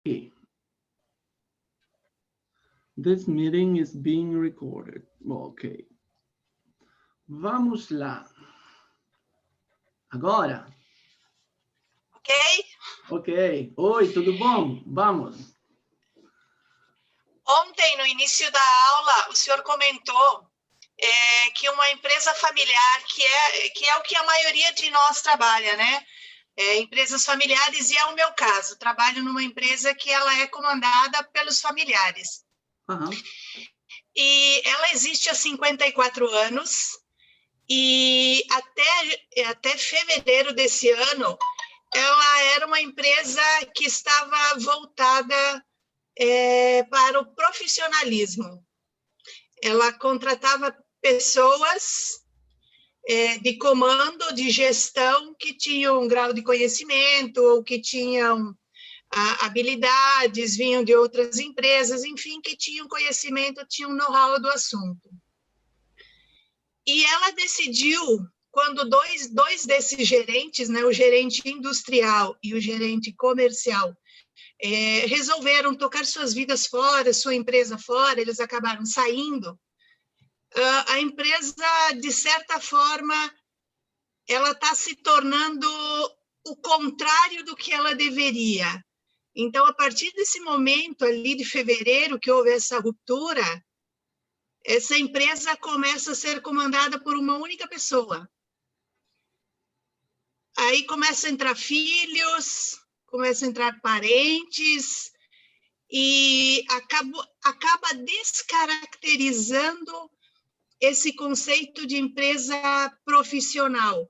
Okay. This meeting is being recorded. Ok. Vamos lá. Agora. Ok? Ok. Oi, tudo bom? Vamos. Ontem, no início da aula, o senhor comentou que uma empresa familiar, que é o que a maioria de nós trabalha, né? Empresas familiares, e é o meu caso. Trabalho numa empresa que ela é comandada pelos familiares. Uhum. E ela existe há 54 anos, e até fevereiro desse ano, ela era uma empresa que estava voltada para o profissionalismo. Ela contratava pessoas de comando, de gestão, que tinham um grau de conhecimento ou que tinham habilidades, vinham de outras empresas, enfim, que tinham conhecimento, tinham know-how do assunto. E ela decidiu, quando dois desses gerentes, né, o gerente industrial e o gerente comercial, resolveram tocar suas vidas fora, sua empresa fora, eles acabaram saindo, a empresa, de certa forma, ela está se tornando o contrário do que ela deveria. Então, a partir desse momento ali de fevereiro, que houve essa ruptura, essa empresa começa a ser comandada por uma única pessoa. Aí começa a entrar filhos, começa a entrar parentes, e acaba descaracterizando esse conceito de empresa profissional.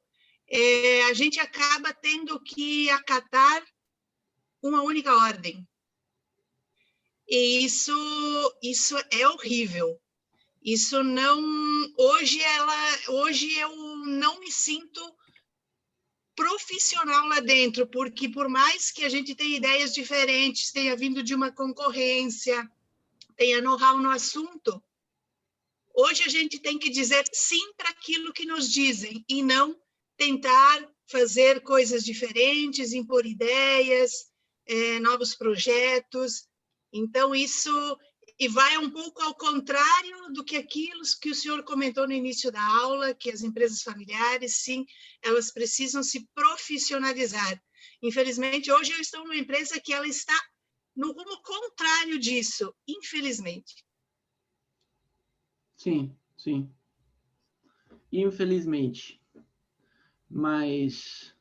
A gente acaba tendo que acatar uma única ordem. E isso é horrível. Isso não... Hoje eu não me sinto profissional lá dentro, porque por mais que a gente tenha ideias diferentes, tenha vindo de uma concorrência, tenha know-how no assunto, hoje a gente tem que dizer sim para aquilo que nos dizem e não tentar fazer coisas diferentes, impor ideias, novos projetos. Então, isso e vai um pouco ao contrário do que aquilo que o senhor comentou no início da aula, que as empresas familiares, sim, elas precisam se profissionalizar. Infelizmente, hoje eu estou numa empresa que ela está no rumo contrário disso, infelizmente. Sim, sim. Infelizmente. Mas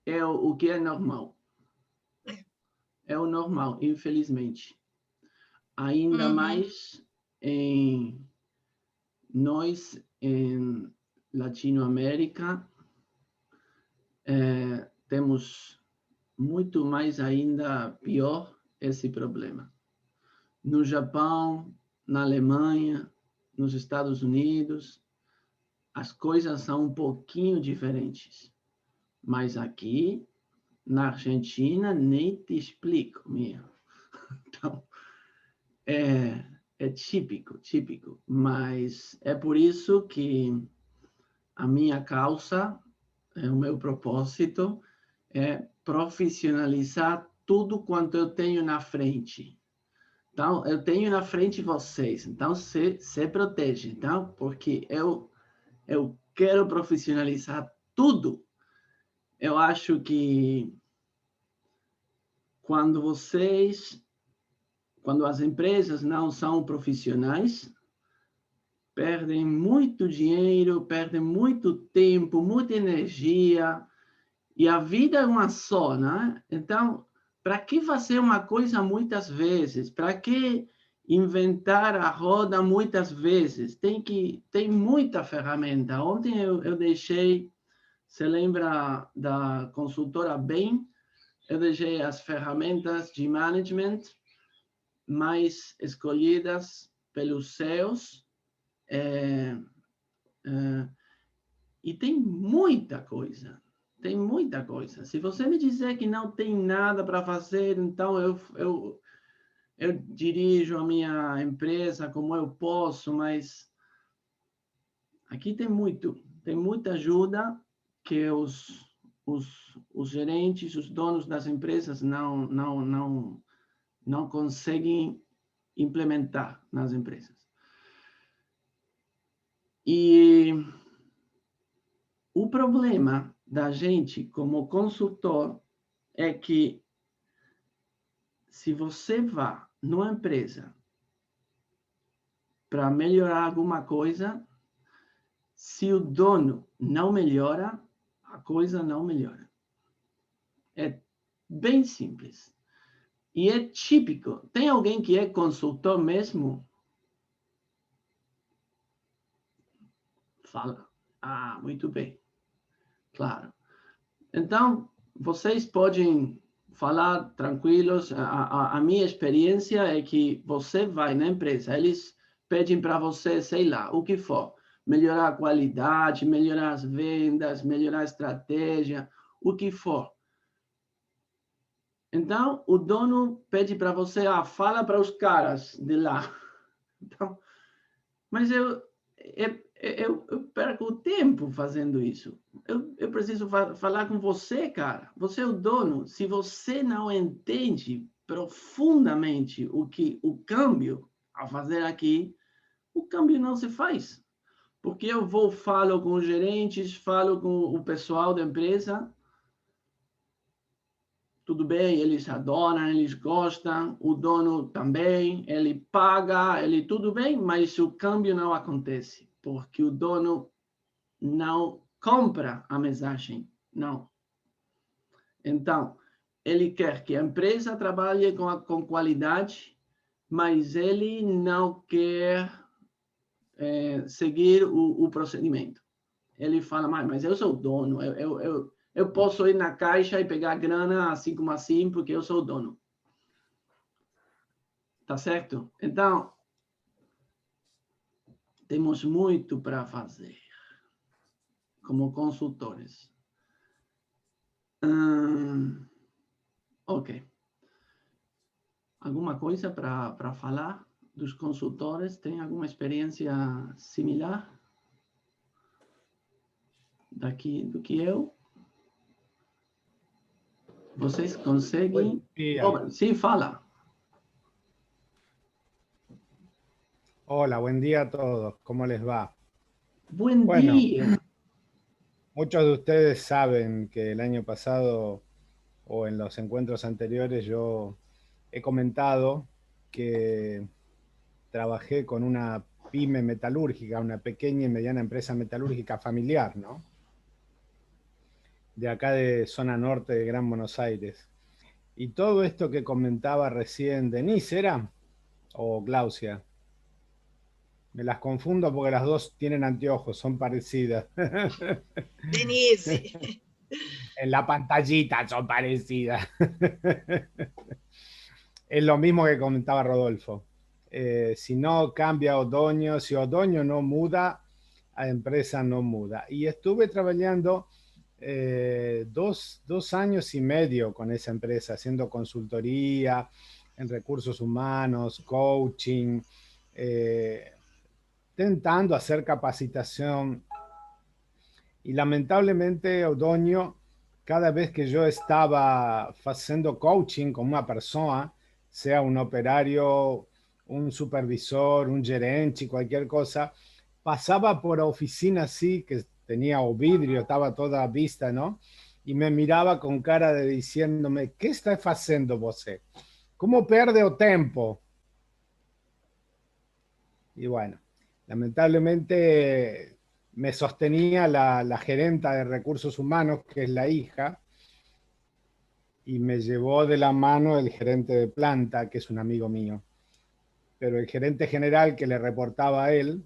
é o que é normal. É o normal, infelizmente. Ainda mais em nós, em Latinoamérica, temos muito mais ainda pior esse problema. No Japão, na Alemanha, nos Estados Unidos, as coisas são um pouquinho diferentes. Mas aqui, na Argentina, nem te explico, meu. Então, é típico. Mas é por isso que a minha causa, o meu propósito, é profissionalizar tudo quanto eu tenho na frente. Então, eu tenho na frente vocês. Então, se protege, então, porque eu quero profissionalizar tudo. Eu acho que quando as empresas não são profissionais, perdem muito dinheiro, perdem muito tempo, muita energia, e a vida é uma só, né? Então, para que fazer uma coisa muitas vezes? Para que inventar a roda muitas vezes? Tem muita ferramenta. Ontem eu deixei, você lembra da consultora Bain? Eu deixei as ferramentas de management mais escolhidas pelos CEOs, e tem muita coisa. Tem muita coisa. Se você me dizer que não tem nada para fazer, então eu dirijo a minha empresa como eu posso, mas aqui tem muita ajuda que os gerentes, os donos das empresas não não conseguem implementar nas empresas. E o problema da gente como consultor é que se você vai numa empresa para melhorar alguma coisa, se o dono não melhora, a coisa não melhora. É bem simples. E é típico. Tem alguém que é consultor mesmo? Fala. Ah, muito bem. Claro. Então, vocês podem falar tranquilos. A minha experiência é que você vai na empresa, eles pedem para você, sei lá, o que for. Melhorar a qualidade, melhorar as vendas, melhorar a estratégia, o que for. Então, o dono pede para você, fala para os caras de lá. Então, mas eu perco tempo fazendo isso. Eu preciso falar com você, cara. Você é o dono. Se você não entende profundamente o câmbio a fazer aqui, o câmbio não se faz. Porque eu falo com os gerentes, falo com o pessoal da empresa, tudo bem, eles adoram, eles gostam, o dono também, ele paga, ele tudo bem, mas o câmbio não acontece, porque o dono não compra a mensagem, não. Então, ele quer que a empresa trabalhe com qualidade, mas ele não quer seguir o procedimento. Ele fala, mas eu sou o dono, eu posso ir na caixa e pegar grana assim como assim, porque eu sou o dono. Tá certo? Então, temos muito para fazer como consultores. Ok. Alguma coisa para falar dos consultores? Tem alguma experiência similar do que eu? Vocês conseguem? Sim, fala. Hola, buen día a todos. ¿Cómo les va? Buen día. Muchos de ustedes saben que el año pasado o en los encuentros anteriores yo he comentado que trabajé con una pyme metalúrgica, una pequeña y mediana empresa metalúrgica familiar, ¿no? De acá de zona norte de Gran Buenos Aires. Y todo esto que comentaba recién Denise, ¿era? ¿O Glaucia? Me las confundo porque las dos tienen anteojos, son parecidas. Denise. En la pantallita son parecidas. Es lo mismo que comentaba Rodolfo. Si no cambia Otoño, si Otoño no muda, la empresa no muda. Y estuve trabajando 2 años y medio con esa empresa, haciendo consultoría en recursos humanos, coaching, intentando hacer capacitación. Y lamentablemente, Otoño, cada vez que yo estaba haciendo coaching con una persona, sea un operario, un supervisor, un gerente, cualquier cosa, pasaba por oficina así, que tenía o vidrio, estaba toda vista, ¿no? Y me miraba con cara de diciéndome, ¿qué está haciendo você? ¿Cómo perde o tiempo? Y bueno, lamentablemente me sostenía la gerenta de recursos humanos, que es la hija, y me llevó de la mano el gerente de planta, que es un amigo mío. Pero el gerente general que le reportaba a él,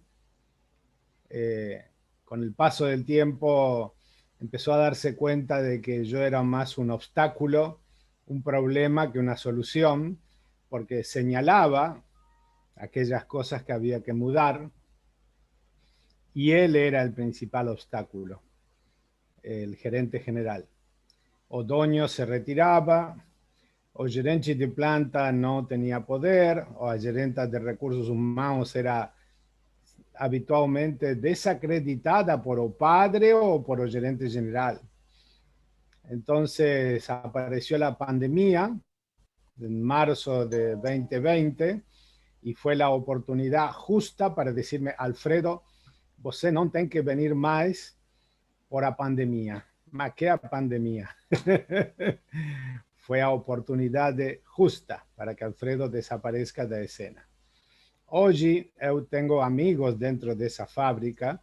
con el paso del tiempo empezó a darse cuenta de que yo era más un obstáculo, un problema que una solución, porque señalaba aquellas cosas que había que mudar, y él era el principal obstáculo, el gerente general. Otoño se retiraba, o gerente de planta no tenía poder, o a gerente de recursos humanos era habitualmente desacreditada por o padre o por el gerente general. Entonces apareció la pandemia en marzo de 2020, y fue la oportunidad justa para decirme, Alfredo, você não tem que venir mais por a pandemia. Mas que a pandemia? Fue a oportunidad justa para que Alfredo desaparezca da escena. Hoje eu tenho amigos dentro dessa fábrica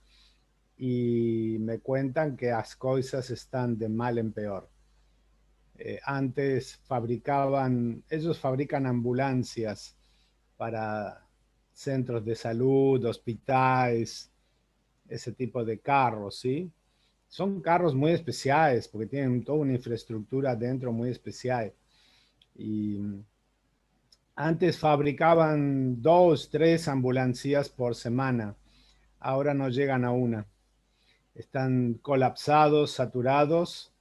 e me contam que as coisas estão de mal em pior. Antes ellos fabrican ambulancias para centros de salud, hospitales, ese tipo de carros, ¿sí? Son carros muy especiales porque tienen toda una infraestructura dentro muy especial. Y antes fabricaban 2, 3 ambulancias por semana. Ahora no llegan a una. Están colapsados, saturados,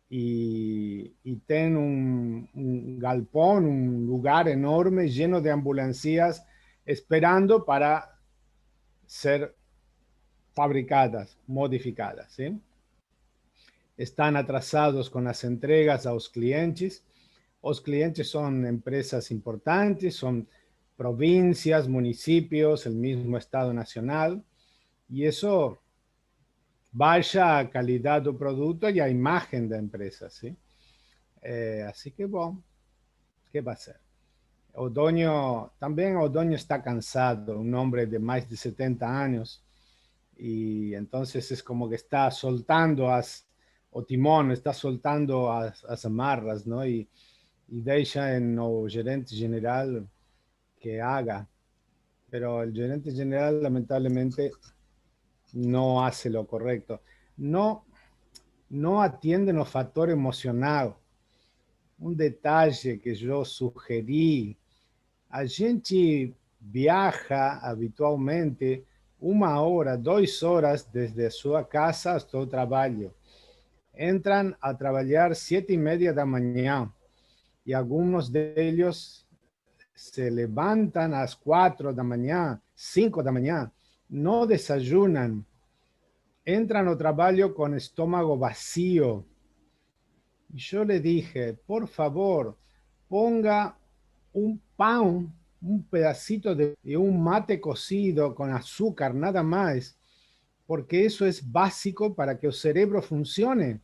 y tienen un galpón, un lugar enorme lleno de ambulancias esperando para ser fabricadas, modificadas, ¿sí? Están atrasados con las entregas a los clientes. Los clientes son empresas importantes, son provincias, municipios, el mismo Estado Nacional, y eso baixa a calidad del producto y a imagen de empresa, ¿sí? Así que, bueno, ¿qué va a ser? También Odonio está cansado, un hombre de más de 70 años, y entonces es como que está soltando o timón, está soltando as amarras, ¿no? Y deja en el gerente general que haga, pero el gerente general lamentablemente no hace lo correcto. No atiende el factor emocional. Un detalle que yo sugerí, a gente viaja habitualmente 1 hora, 2 horas desde su casa hasta el trabajo. Entran a trabajar 7:30 da manhã y algunos de ellos se levantan a las 4 da manhã, 5 da manhã, no desayunan, entran al trabajo con estómago vacío. Y yo le dije, por favor, ponga un pan, un pedacito de un mate cocido con azúcar, nada más, porque eso es básico para que el cerebro funcione.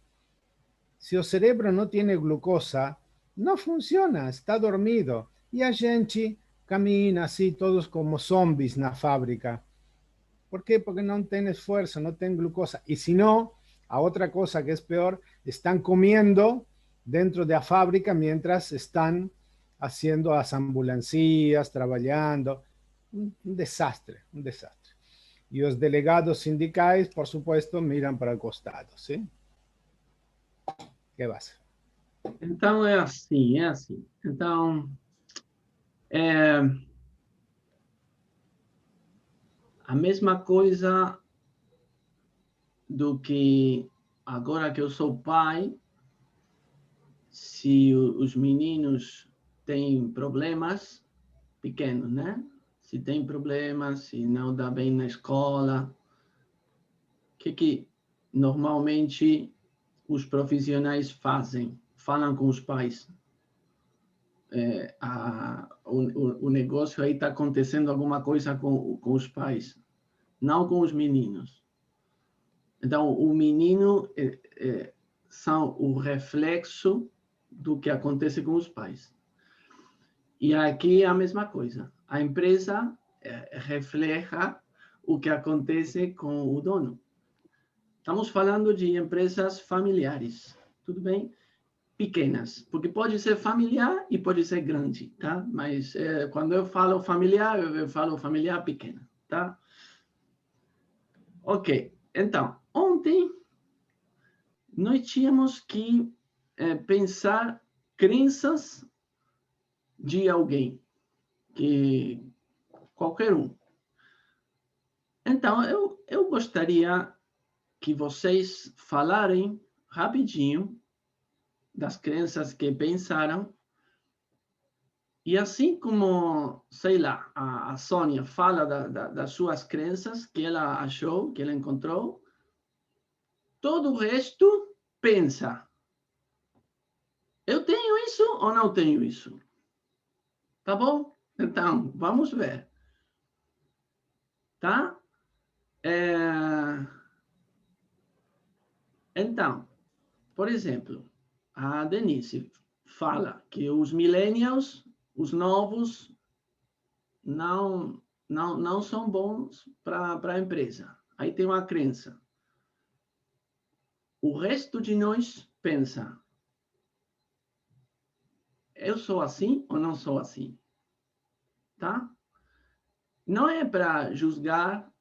Si el cerebro no tiene glucosa, no funciona, está dormido. Y a gente camina así, todos como zombies en la fábrica. ¿Por qué? Porque no tienen esfuerzo, no tienen glucosa. Y si no, a otra cosa que es peor, están comiendo dentro de la fábrica mientras están haciendo las ambulancias, trabajando. Un desastre, un desastre. Y los delegados sindicales, por supuesto, miran para el costado, ¿sí? ¿Qué va a hacer? Então, é assim, é assim. Então, a mesma coisa do que agora que eu sou pai, se os meninos têm problemas pequenos, né? Se tem problemas, se não dá bem na escola, o que normalmente os profissionais fazem? Falam com os pais. O negócio aí está acontecendo alguma coisa com os pais, não com os meninos. Então, o menino são o reflexo do que acontece com os pais. E aqui é a mesma coisa. A empresa refleja o que acontece com o dono. Estamos falando de empresas familiares, tudo bem? Pequenas, porque pode ser familiar e pode ser grande, tá? Mas quando eu falo familiar, eu falo familiar pequena, tá? Ok, então, ontem nós tínhamos que pensar crenças de alguém, que qualquer um. Então, eu gostaria que vocês falarem rapidinho das crenças que pensaram, e assim como, sei lá, a Sônia fala das suas crenças que ela achou, que ela encontrou, todo o resto pensa. Eu tenho isso ou não tenho isso? Tá bom? Então, vamos ver. Tá? Então, por exemplo, a Denise fala que os millennials, os novos, não são bons para a empresa. Aí tem uma crença. O resto de nós pensa, eu sou assim ou não sou assim? Tá? Não é para julgar,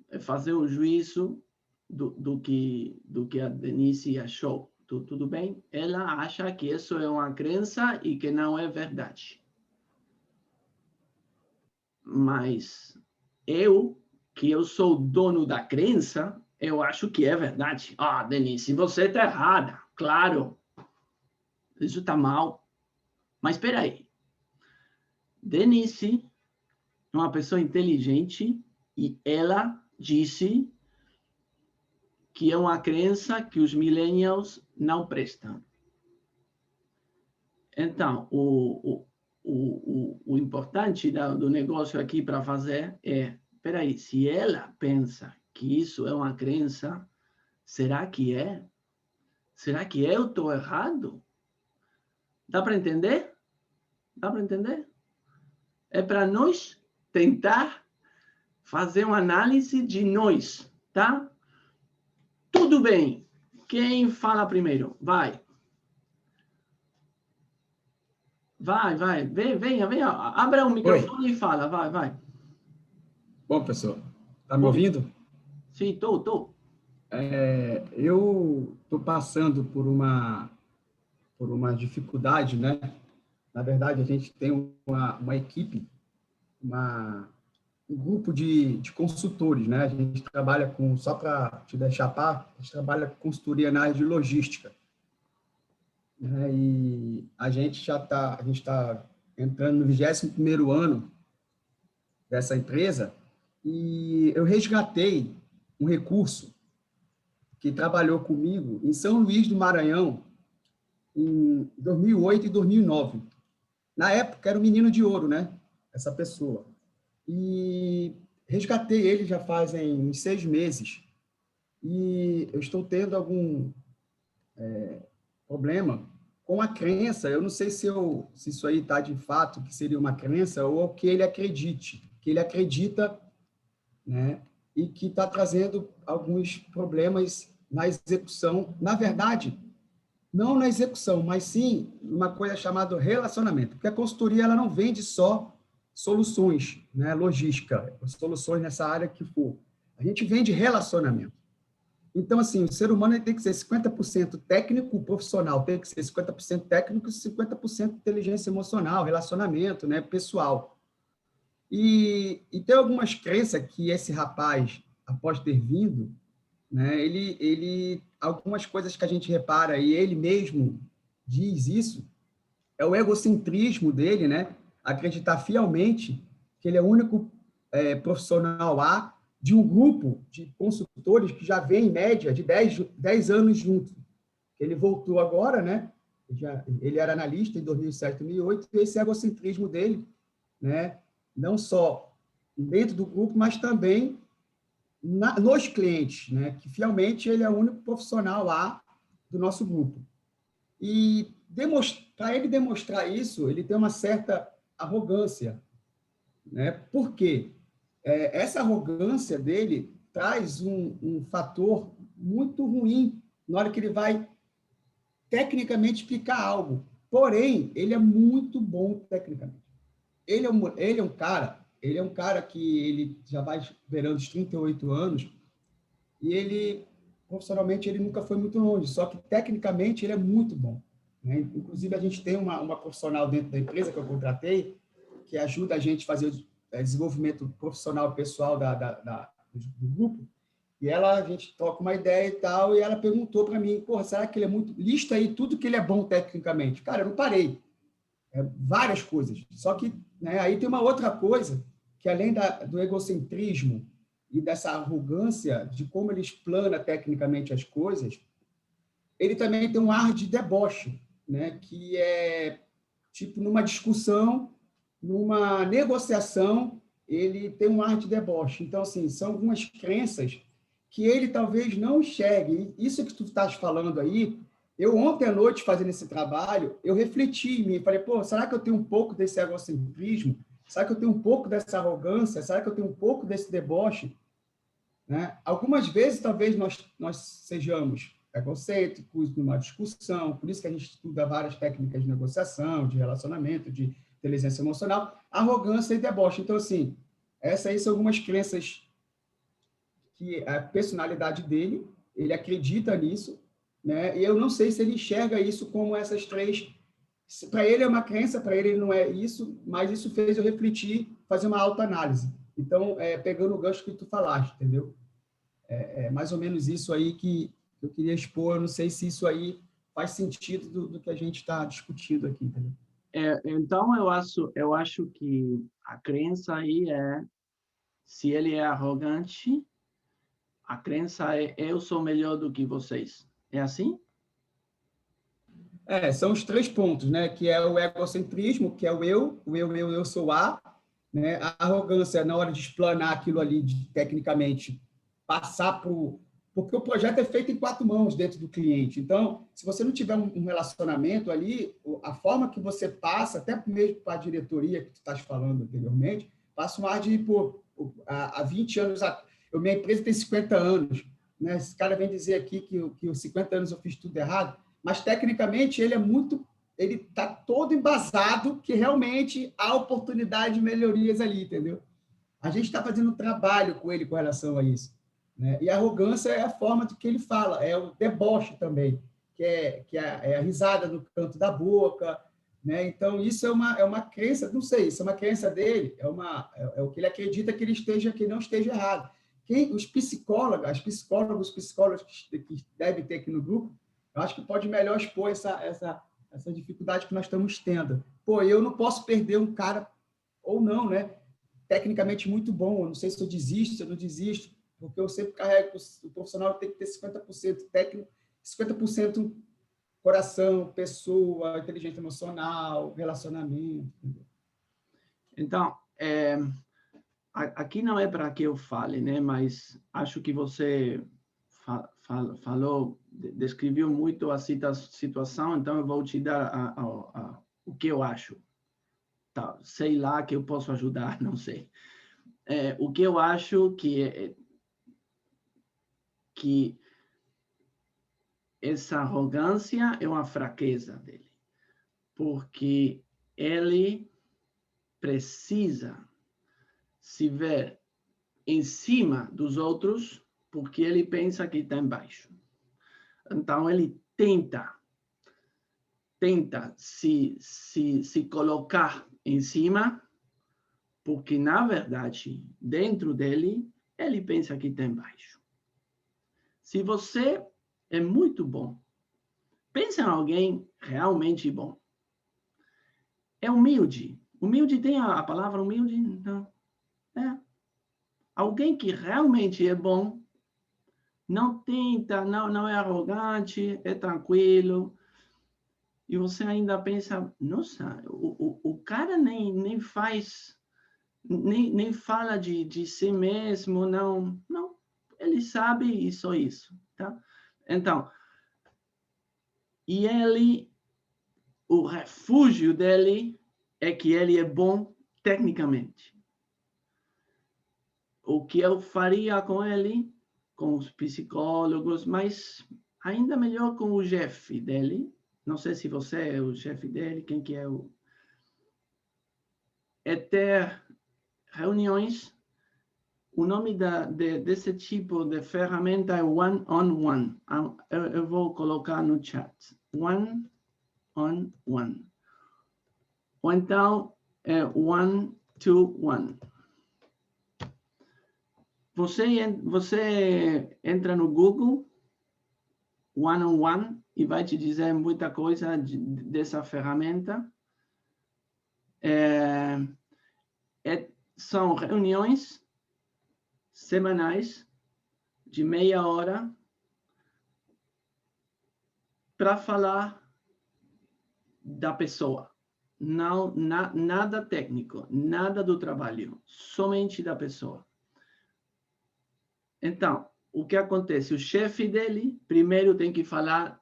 é fazer um juízo do que a Denise achou. Tudo bem? Ela acha que isso é uma crença e que não é verdade. Mas que eu sou dono da crença, eu acho que é verdade. Ah, Denise, você está errada. Claro, isso está mal. Mas espera aí. Denise é uma pessoa inteligente e ela disse que é uma crença que os millennials não prestam. Então, o importante do negócio aqui para fazer é, peraí, se ela pensa que isso é uma crença, será que é? Será que eu estou errado? Dá para entender? Dá para entender? É para nós tentar fazer uma análise de nós, tá? Tudo bem. Quem fala primeiro? Vai. Vai. Venha. Abra o microfone. Oi. E fala. Vai. Bom, professor, está me ouvindo? Sim, estou. Eu estou passando por uma dificuldade, né? Na verdade, a gente tem uma equipe, um grupo de consultores, né? A gente trabalha só para te deixar par, a gente trabalha com consultoria na área de logística. Né? E a gente está entrando no 21º ano dessa empresa e eu resgatei um recurso que trabalhou comigo em São Luís do Maranhão em 2008 e 2009. Na época, era o menino de ouro, né? Essa pessoa. E resgatei ele já fazem uns 6 meses. E eu estou tendo algum problema com a crença. Eu não sei se isso aí está de fato, que seria uma crença, ou que ele acredite. Que ele acredita, né? E que está trazendo alguns problemas na execução. Na verdade, não na execução, mas sim uma coisa chamada relacionamento. Porque a consultoria ela não vende só soluções, né? Logística, soluções nessa área que for. A gente vende relacionamento. Então, assim, o ser humano tem que ser 50% técnico, o profissional tem que ser 50% técnico e 50% inteligência emocional, relacionamento, né? Pessoal. E tem algumas crenças que esse rapaz, após ter vindo, né, algumas coisas que a gente repara, e ele mesmo diz isso, é o egocentrismo dele, né? Acreditar fielmente que ele é o único profissional A de um grupo de consultores que já vem, em média, de 10 anos junto. Ele voltou agora, né? Ele era analista em 2007, 2008, e esse egocentrismo dele, né? Não só dentro do grupo, mas também nos clientes, né? Que fielmente ele é o único profissional lá do nosso grupo. E para ele demonstrar isso, ele tem uma certa arrogância, né? Por quê? Essa arrogância dele traz um fator muito ruim na hora que ele vai tecnicamente explicar algo. Porém, ele é muito bom tecnicamente. Ele é um cara que ele já vai beirando os 38 anos e ele, profissionalmente, ele nunca foi muito longe, só que tecnicamente ele é muito bom. Né? Inclusive, a gente tem uma profissional dentro da empresa que eu contratei que ajuda a gente a fazer o desenvolvimento profissional pessoal do grupo, e a gente troca uma ideia e tal, e ela perguntou para mim, porra, será que ele é muito... Lista aí tudo que ele é bom tecnicamente. Cara, eu não parei. Várias coisas. Só que, né, aí tem uma outra coisa, que além do egocentrismo e dessa arrogância de como ele explana tecnicamente as coisas, ele também tem um ar de deboche. né, que é tipo numa discussão, numa negociação, ele tem um ar de deboche. Então, assim, são algumas crenças que ele talvez não enxergue. Isso que tu estás falando aí, eu ontem à noite, fazendo esse trabalho, eu refleti em mim, falei, pô, será que eu tenho um pouco desse egocentrismo? Será que eu tenho um pouco dessa arrogância? Será que eu tenho um pouco desse deboche? Né? Algumas vezes, talvez, nós sejamos egocêntricos numa discussão, por isso que a gente estuda várias técnicas de negociação, de relacionamento, de inteligência emocional, arrogância e deboche. Então, assim, essas aí são algumas crenças que a personalidade dele, ele acredita nisso, né? E eu não sei se ele enxerga isso como essas três. Para ele é uma crença, para ele não é isso, mas isso fez eu refletir, fazer uma autoanálise. Então, pegando o gancho que tu falaste, entendeu? É mais ou menos isso aí que eu queria expor. Eu não sei se isso aí faz sentido do que a gente está discutindo aqui, entendeu? Então, eu acho que a crença aí é, se ele é arrogante, a crença é, eu sou melhor do que vocês. É assim? São os três pontos, né? Que é o egocentrismo, que é eu sou A, né? A arrogância na hora de explanar aquilo ali, tecnicamente, passar para o... Porque o projeto é feito em quatro mãos dentro do cliente. Então, se você não tiver um relacionamento ali, a forma que você passa, até mesmo para a diretoria que tu estás falando anteriormente, passa um ar de, pô, há 20 anos... Minha empresa tem 50 anos, né? Esse cara vem dizer aqui que os 50 anos eu fiz tudo errado, mas tecnicamente ele está todo embasado que realmente há oportunidade de melhorias ali, entendeu? A gente está fazendo um trabalho com ele com relação a isso, né? E a arrogância é a forma de que ele fala, é o deboche também, é a risada no canto da boca, né? Então isso é uma crença, não sei, isso é uma crença dele, é o que ele acredita que não esteja errado. Os psicólogos que devem ter aqui no grupo, eu acho que pode melhor expor essa dificuldade que nós estamos tendo. Pô, eu não posso perder um cara, ou não, né? Tecnicamente muito bom, eu não sei se eu desisto, se eu não desisto, porque eu sempre carrego, o profissional tem que ter 50% técnico, 50% coração, pessoa, inteligência emocional, relacionamento. Entendeu? Então, aqui não é para que eu fale, né? Mas acho que você falou, descreveu muito a situação, então eu vou te dar o que eu acho. Tá, sei lá que eu posso ajudar, não sei. O que eu acho que essa arrogância é uma fraqueza dele, porque ele precisa se ver em cima dos outros porque ele pensa que está embaixo. Então, ele tenta se colocar em cima, porque, na verdade, dentro dele, ele pensa que está embaixo. Se você é muito bom, pensa em alguém realmente bom. É humilde. Humilde tem a palavra humilde? Não. Alguém que realmente é bom, não tenta, não é arrogante, é tranquilo. E você ainda pensa, nossa, o cara nem faz, nem fala de si mesmo, não, ele sabe isso, tá? Então, e ele, o refúgio dele é que ele é bom tecnicamente. O que eu faria com ele, com os psicólogos, mas ainda melhor com o chefe dele. Não sei se você é o chefe dele, quem que é o... É ter reuniões. O nome desse tipo de ferramenta é one-on-one. Eu vou colocar no chat. One-on-one. Ou então, one-to-one. Você entra no Google, one-on-one, e vai te dizer muita coisa dessa ferramenta. São reuniões semanais de meia hora para falar da pessoa. Não, nada técnico, nada do trabalho, somente da pessoa. Então, o que acontece? O chefe dele, primeiro tem que falar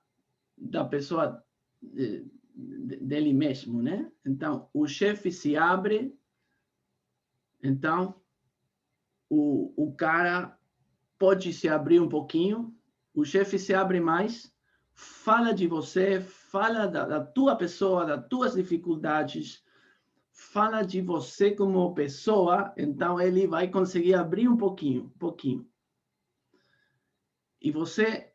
da pessoa dele mesmo, né? Então, o chefe se abre, então, o cara pode se abrir um pouquinho, o chefe se abre mais, fala de você, fala da tua pessoa, das tuas dificuldades, fala de você como pessoa, então ele vai conseguir abrir um pouquinho. E você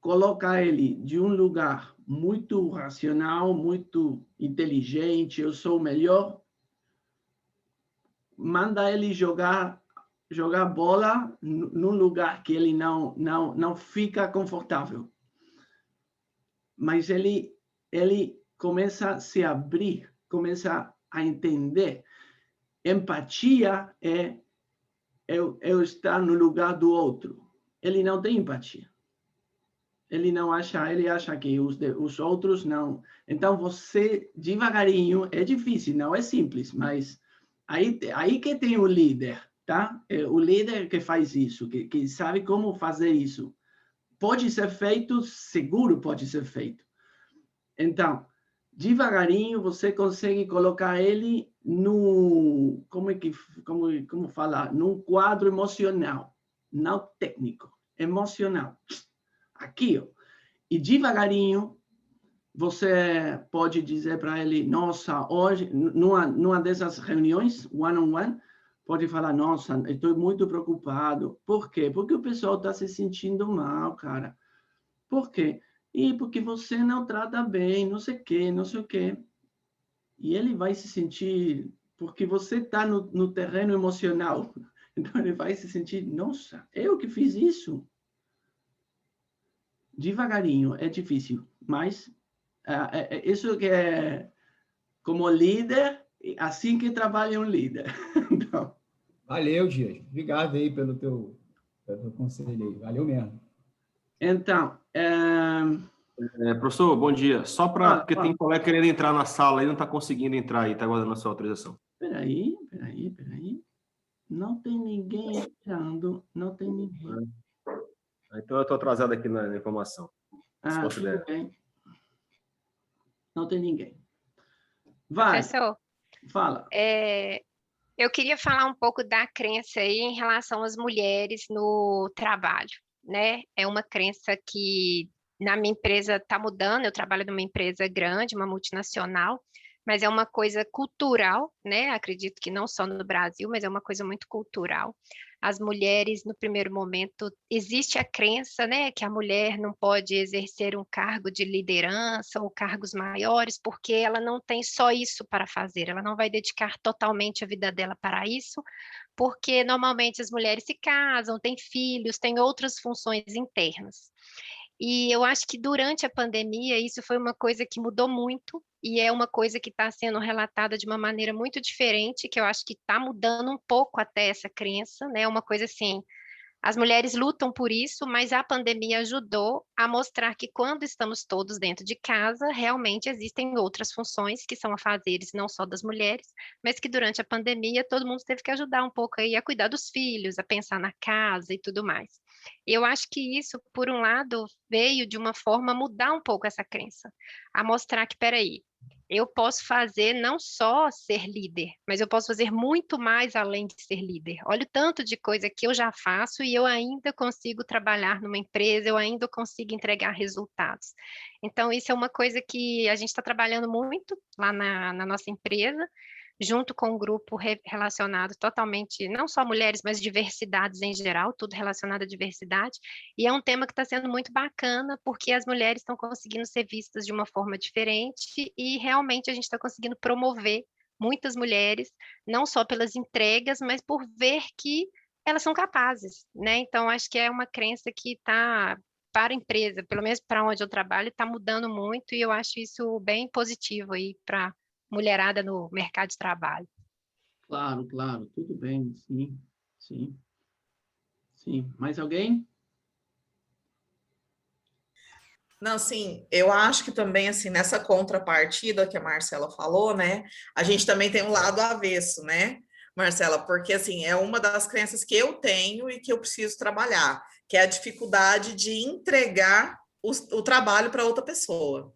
coloca ele de um lugar muito racional, muito inteligente, eu sou o melhor, manda ele jogar bola num lugar que ele não fica confortável. Mas ele começa a se abrir, começa a entender. Empatia é eu estar no lugar do outro. Ele não tem empatia. Ele acha que os outros não. Então, você, devagarinho, é difícil, não é simples, mas aí que tem o líder, tá? É o líder que faz isso, que sabe como fazer isso. Pode ser feito, seguro pode ser feito. Então, devagarinho, você consegue colocar ele no, como falar, num quadro emocional, não técnico, emocional. Aqui, ó. E devagarinho, você pode dizer para ele, nossa, hoje, numa dessas reuniões, one-on-one, pode falar, nossa, estou muito preocupado. Por quê? Porque o pessoal está se sentindo mal, cara. Por quê? E porque você não trata bem, não sei o quê, não sei o quê. E ele vai se sentir, porque você está no terreno emocional. Então ele vai se sentir, nossa, eu que fiz isso. Devagarinho, é difícil, mas isso que é como líder, assim que trabalha um líder. Então, Valeu, Dias. Obrigado aí pelo teu conselho aí. Valeu mesmo. então Professor, bom dia. Só para, porque fala. tem colega querendo entrar na sala e não está conseguindo entrar aí, está aguardando a sua autorização. Peraí. Não tem ninguém entrando, não tem ninguém. Então, eu estou atrasado aqui na informação. Tudo bem. Não tem ninguém. Vai, Professor, fala. eu queria falar um pouco da crença aí em relação às mulheres no trabalho, né? É uma crença que na minha empresa está mudando. Eu trabalho numa empresa grande, uma multinacional, mas é uma coisa cultural, né? Acredito que não só no Brasil, mas é uma coisa muito cultural. As mulheres, no primeiro momento, existe a crença, né, que a mulher não pode exercer um cargo de liderança ou cargos maiores, porque ela não tem só isso para fazer, ela não vai dedicar totalmente a vida dela para isso, porque normalmente as mulheres se casam, têm filhos, têm outras funções internas. E eu acho que durante a pandemia isso foi uma coisa que mudou muito e é uma coisa que está sendo relatada de uma maneira muito diferente, que eu acho que está mudando um pouco até essa crença, né? Uma coisa assim, as mulheres lutam por isso, mas a pandemia ajudou a mostrar que quando estamos todos dentro de casa, realmente existem outras funções que são afazeres não só das mulheres, mas que durante a pandemia todo mundo teve que ajudar um pouco aí a cuidar dos filhos, a pensar na casa e tudo mais. Eu acho que isso, por um lado, veio de uma forma a mudar um pouco essa crença, a mostrar que, peraí, eu posso fazer não só ser líder, mas eu posso fazer muito mais além de ser líder. Olha o tanto de coisa que eu já faço e eu ainda consigo trabalhar numa empresa, eu ainda consigo entregar resultados. Então, isso é uma coisa que a gente está trabalhando muito lá na nossa empresa, junto com um grupo relacionado totalmente, não só mulheres, mas diversidades em geral, tudo relacionado à diversidade, e é um tema que está sendo muito bacana, porque as mulheres estão conseguindo ser vistas de uma forma diferente, e realmente a gente está conseguindo promover muitas mulheres, não só pelas entregas, mas por ver que elas são capazes, né? Então, acho que é uma crença que está para a empresa, pelo menos para onde eu trabalho, está mudando muito, e eu acho isso bem positivo aí para mulherada no mercado de trabalho. Claro, tudo bem, sim. Mais alguém? Não, assim, eu acho que também, assim, nessa contrapartida que a Marcela falou, né, a gente também tem um lado avesso, né, Marcela, porque, assim, é uma das crenças que eu tenho e que eu preciso trabalhar, que é a dificuldade de entregar o trabalho para outra pessoa,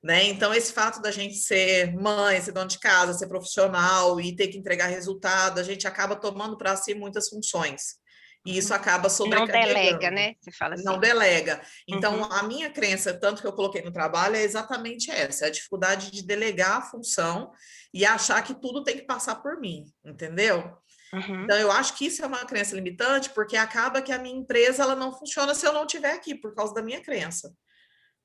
né, então esse fato da gente ser mãe, ser dona de casa, ser profissional e ter que entregar resultado, a gente acaba tomando para si muitas funções, e isso acaba Não delega, sobrecarregando. né? Você fala assim. Não delega. Então, Uhum. a minha crença, tanto que eu coloquei no trabalho, é exatamente essa: a dificuldade de delegar a função e achar que tudo tem que passar por mim, entendeu? Uhum. Então, eu acho que isso é uma crença limitante, porque acaba que a minha empresa ela não funciona se eu não estiver aqui, por causa da minha crença.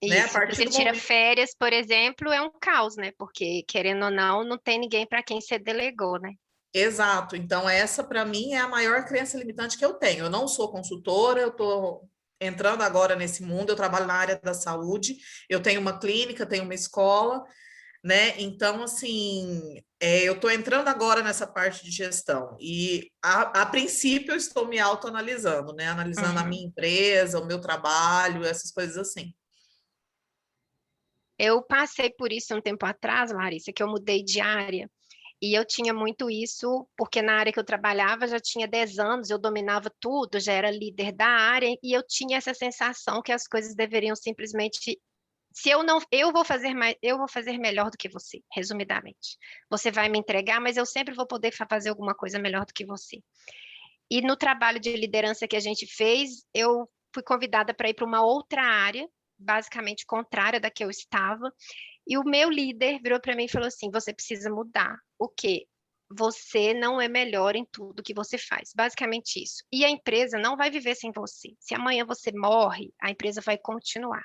Né? A Isso, se partir você do tira momento. férias, por exemplo, é um caos, né? Porque, querendo ou não, não tem ninguém para quem você delegou, né? Exato. Então, essa, para mim, é a maior crença limitante que eu tenho. Eu não sou consultora, eu estou entrando agora nesse mundo, eu trabalho na área da saúde, eu tenho uma clínica, tenho uma escola, né? Então, assim, eu estou entrando agora nessa parte de gestão e, a princípio, eu estou me autoanalisando, né? Analisando a Uhum. minha empresa, o meu trabalho, essas coisas assim. Eu passei por isso um tempo atrás, Larissa, que eu mudei de área. E eu tinha muito isso, porque na área que eu trabalhava já tinha 10 anos, eu dominava tudo, já era líder da área, e eu tinha essa sensação que as coisas deveriam simplesmente. Se eu não, eu vou fazer mais, eu vou fazer melhor do que você, resumidamente. Você vai me entregar, mas eu sempre vou poder fazer alguma coisa melhor do que você. E no trabalho de liderança que a gente fez, eu fui convidada para ir para uma outra área, basicamente contrária da que eu estava, e o meu líder virou para mim e falou assim: você precisa mudar. O quê? Você não é melhor em tudo que você faz. Basicamente isso. E a empresa não vai viver sem você. Se amanhã você morre, a empresa vai continuar.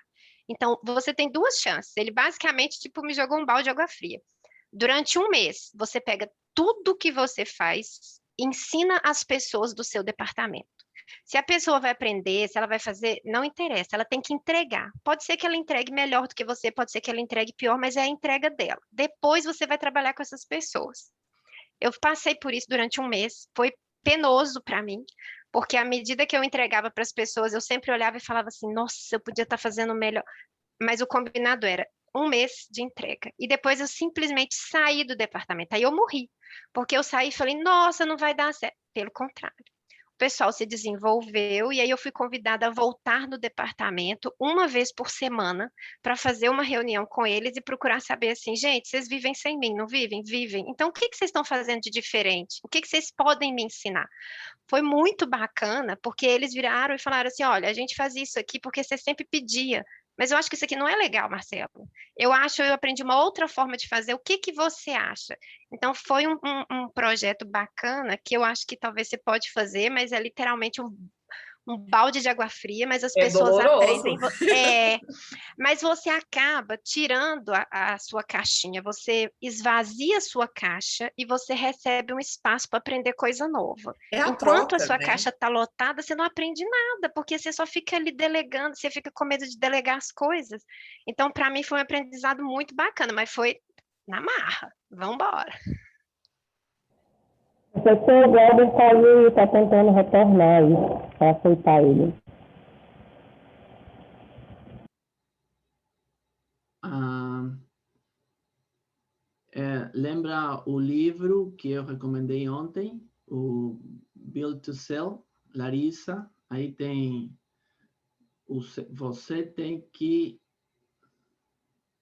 Então, você tem duas chances. Ele basicamente, tipo, me jogou um balde de água fria. Durante um mês, você pega tudo que você faz, ensina as pessoas do seu departamento. Se a pessoa vai aprender, se ela vai fazer, não interessa, ela tem que entregar. Pode ser que ela entregue melhor do que você, pode ser que ela entregue pior, mas é a entrega dela. Depois você vai trabalhar com essas pessoas. Eu passei por isso durante um mês, foi penoso para mim, porque à medida que eu entregava para as pessoas, eu sempre olhava e falava assim: nossa, eu podia estar fazendo melhor. Mas o combinado era um mês de entrega. E depois eu simplesmente saí do departamento. Aí eu morri, porque eu saí e falei: nossa, não vai dar certo. Pelo contrário, o pessoal se desenvolveu e aí eu fui convidada a voltar no departamento uma vez por semana para fazer uma reunião com eles e procurar saber assim, gente, vocês vivem sem mim, não vivem? Vivem. Então, o que que vocês estão fazendo de diferente? O que que vocês podem me ensinar? Foi muito bacana, porque eles viraram e falaram assim, olha, a gente faz isso aqui porque você sempre pedia, mas eu acho que isso aqui não é legal, Marcelo. Eu aprendi uma outra forma de fazer. O que que você acha? Então, foi um projeto bacana que eu acho que talvez você pode fazer, mas é literalmente um balde de água fria, mas as É pessoas doloroso. aprendem. Mas você acaba tirando a sua caixinha, você esvazia a sua caixa e você recebe um espaço para aprender coisa nova. É a Enquanto a troca, sua né? caixa está lotada, você não aprende nada, porque você só fica ali delegando, você fica com medo de delegar as coisas. Então, para mim, foi um aprendizado muito bacana, mas foi na marra. Vamos embora. O professor Glauber está tentando retornar aí, para aceitar ele. Lembra o livro que eu recomendei ontem, o Build to Sell, Larissa? Aí tem, você tem que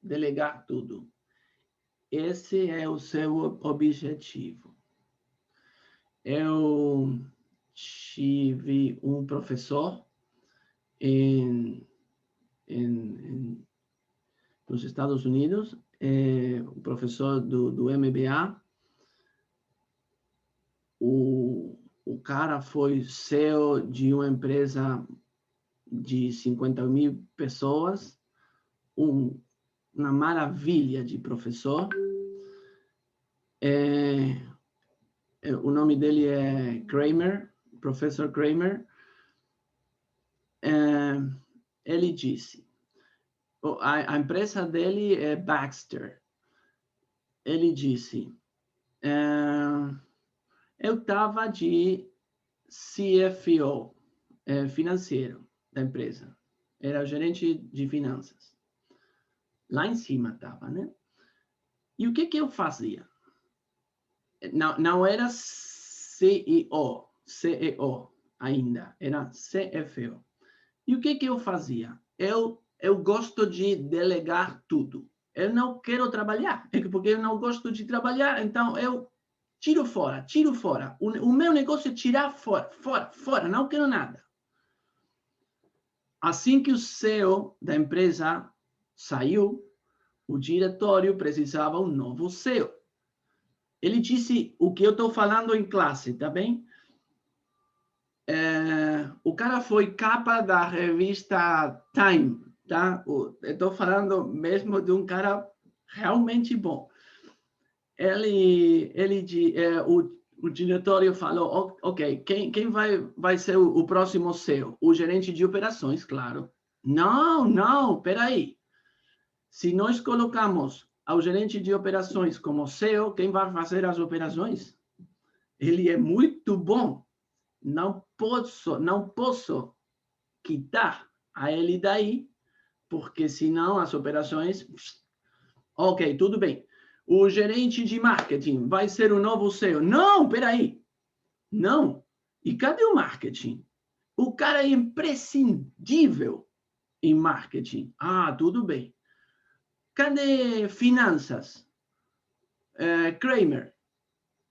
delegar tudo. Esse é o seu objetivo. Eu tive um professor nos Estados Unidos, o professor do MBA. O cara foi CEO de uma empresa de 50.000 pessoas, uma maravilha de professor. O nome dele é Kramer, Professor Kramer. Ele disse, a empresa dele é Baxter. Ele disse, eu estava de CFO, financeiro da empresa. era o gerente de finanças. Lá em cima estava, né? E o que eu fazia? Não era CEO ainda, era CFO. E o que eu fazia? Eu gosto de delegar tudo. Eu não quero trabalhar, porque eu não gosto de trabalhar, então eu tiro fora. O meu negócio é tirar fora, não quero nada. Assim que o CEO da empresa saiu, o diretório precisava um novo CEO. Ele disse o que eu estou falando em classe, tá bem? O cara foi capa da revista Time, tá? Eu estou falando mesmo de um cara realmente bom. O diretório falou, ok, quem vai ser o próximo CEO? O gerente de operações, claro. Não, peraí. Se nós colocamos ao gerente de operações como CEO, quem vai fazer as operações? Ele é muito bom. Não posso quitar a ele daí, porque senão as operações... Ok, tudo bem. O gerente de marketing vai ser o novo CEO. Não, peraí. Não. E cadê o marketing? O cara é imprescindível em marketing. Ah, tudo bem. Cadê finanças? Kramer.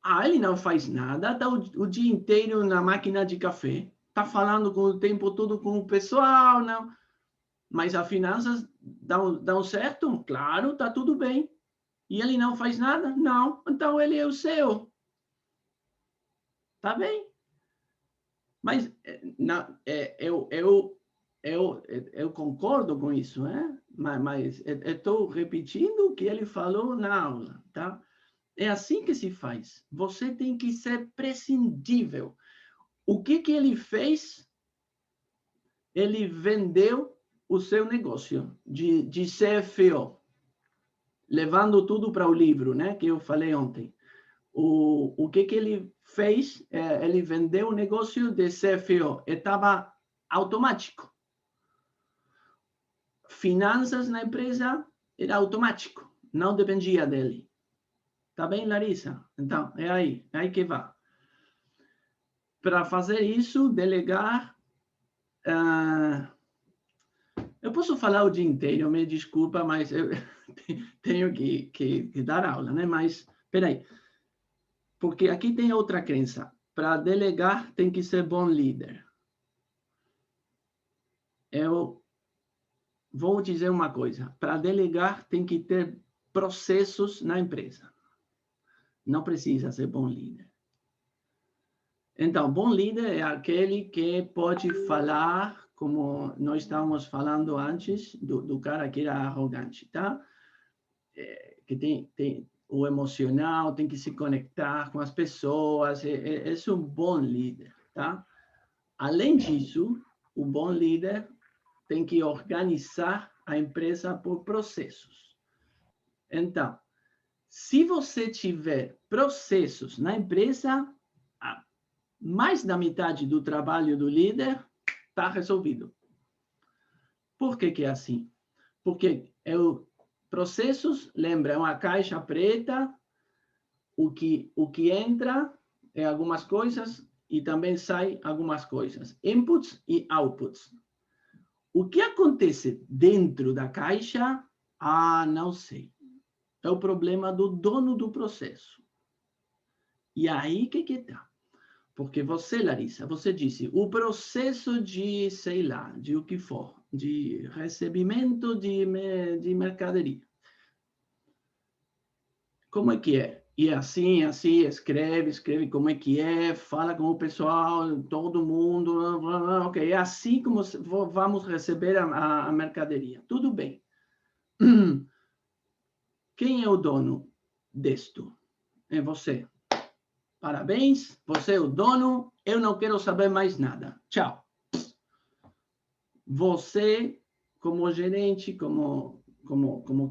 Ah, ele não faz nada, está o dia inteiro na máquina de café, está falando o tempo todo com o pessoal, não. Mas as finanças dão certo? Claro, está tudo bem. E ele não faz nada? Não. Então ele é o CEO. Tá bem. Mas não, eu concordo com isso, né? Mas estou repetindo o que ele falou na aula, tá? É assim que se faz. Você tem que ser prescindível. O que ele fez? Ele vendeu o seu negócio de CFO, levando tudo para o livro, né? Que eu falei ontem. O que ele fez? Ele vendeu o negócio de CFO. Estava automático. Finanças na empresa era automático. Não dependia dele. Tá bem, Larissa? Então, é aí que vai. Para fazer isso, delegar... eu posso falar o dia inteiro, me desculpa, mas eu tenho que dar aula, né? Mas, peraí. Porque aqui tem outra crença. Para delegar, tem que ser bom líder. Eu vou dizer uma coisa. Para delegar, tem que ter processos na empresa. Não precisa ser bom líder. Então, bom líder é aquele que pode falar, como nós estávamos falando antes, do cara que era arrogante, tá? Que tem o emocional, tem que se conectar com as pessoas, é um bom líder, tá? Além disso, o bom líder tem que organizar a empresa por processos. Então, se você tiver processos na empresa, mais da metade do trabalho do líder está resolvido. Por que é assim? Porque processos, lembra, é uma caixa preta, o que entra é algumas coisas e também sai algumas coisas. Inputs e outputs. O que acontece dentro da caixa? Não sei. É o problema do dono do processo. E aí, que está? Porque você, Larissa, você disse, o processo de, sei lá, de o que for, de recebimento de mercadoria. Como é que é? E assim, escreve como é que é, fala com o pessoal, todo mundo, ok, é assim como vamos receber a mercadoria. Tudo bem. Quem é o dono disto? É você. Parabéns, você é o dono, eu não quero saber mais nada. Tchau. Você, como gerente, como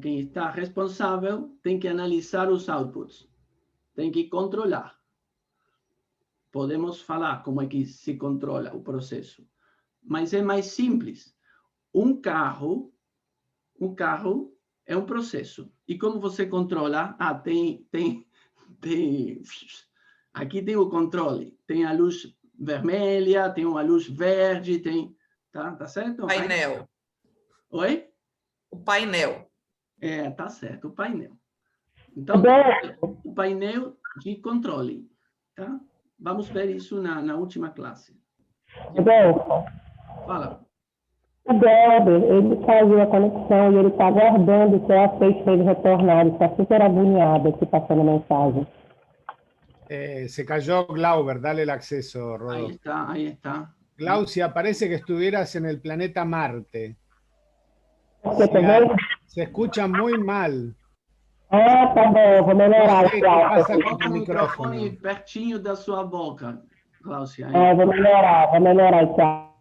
quem está responsável, tem que analisar os outputs. Tem que controlar. Podemos falar como é que se controla o processo. Mas é mais simples. um carro é um processo. E como você controla? Aqui tem o controle. Tem a luz vermelha, tem uma luz verde, tem... Tá certo? Painel. Oi? O painel. Tá certo, o painel. Então, o painel de controle, tá? Vamos ver isso na última classe. Rodolfo, Fala. o Gelber, ele saiu a conexão e ele está aguardando o seu aceite para ele retornar. Ele está super agoniado aqui passando mensagem. Se cayó Glauber, dale el acceso, Ahí Rodolfo. ahí está. Glaucia, parece que estuvieras en el planeta Marte. Você também? Se escucha muy mal. Ah, tá bom, vou melhorar. No sé qué pasa con Coloca tu o micrófono. microfone pertinho da sua boca, Cláudia. Vou melhorar, tchau.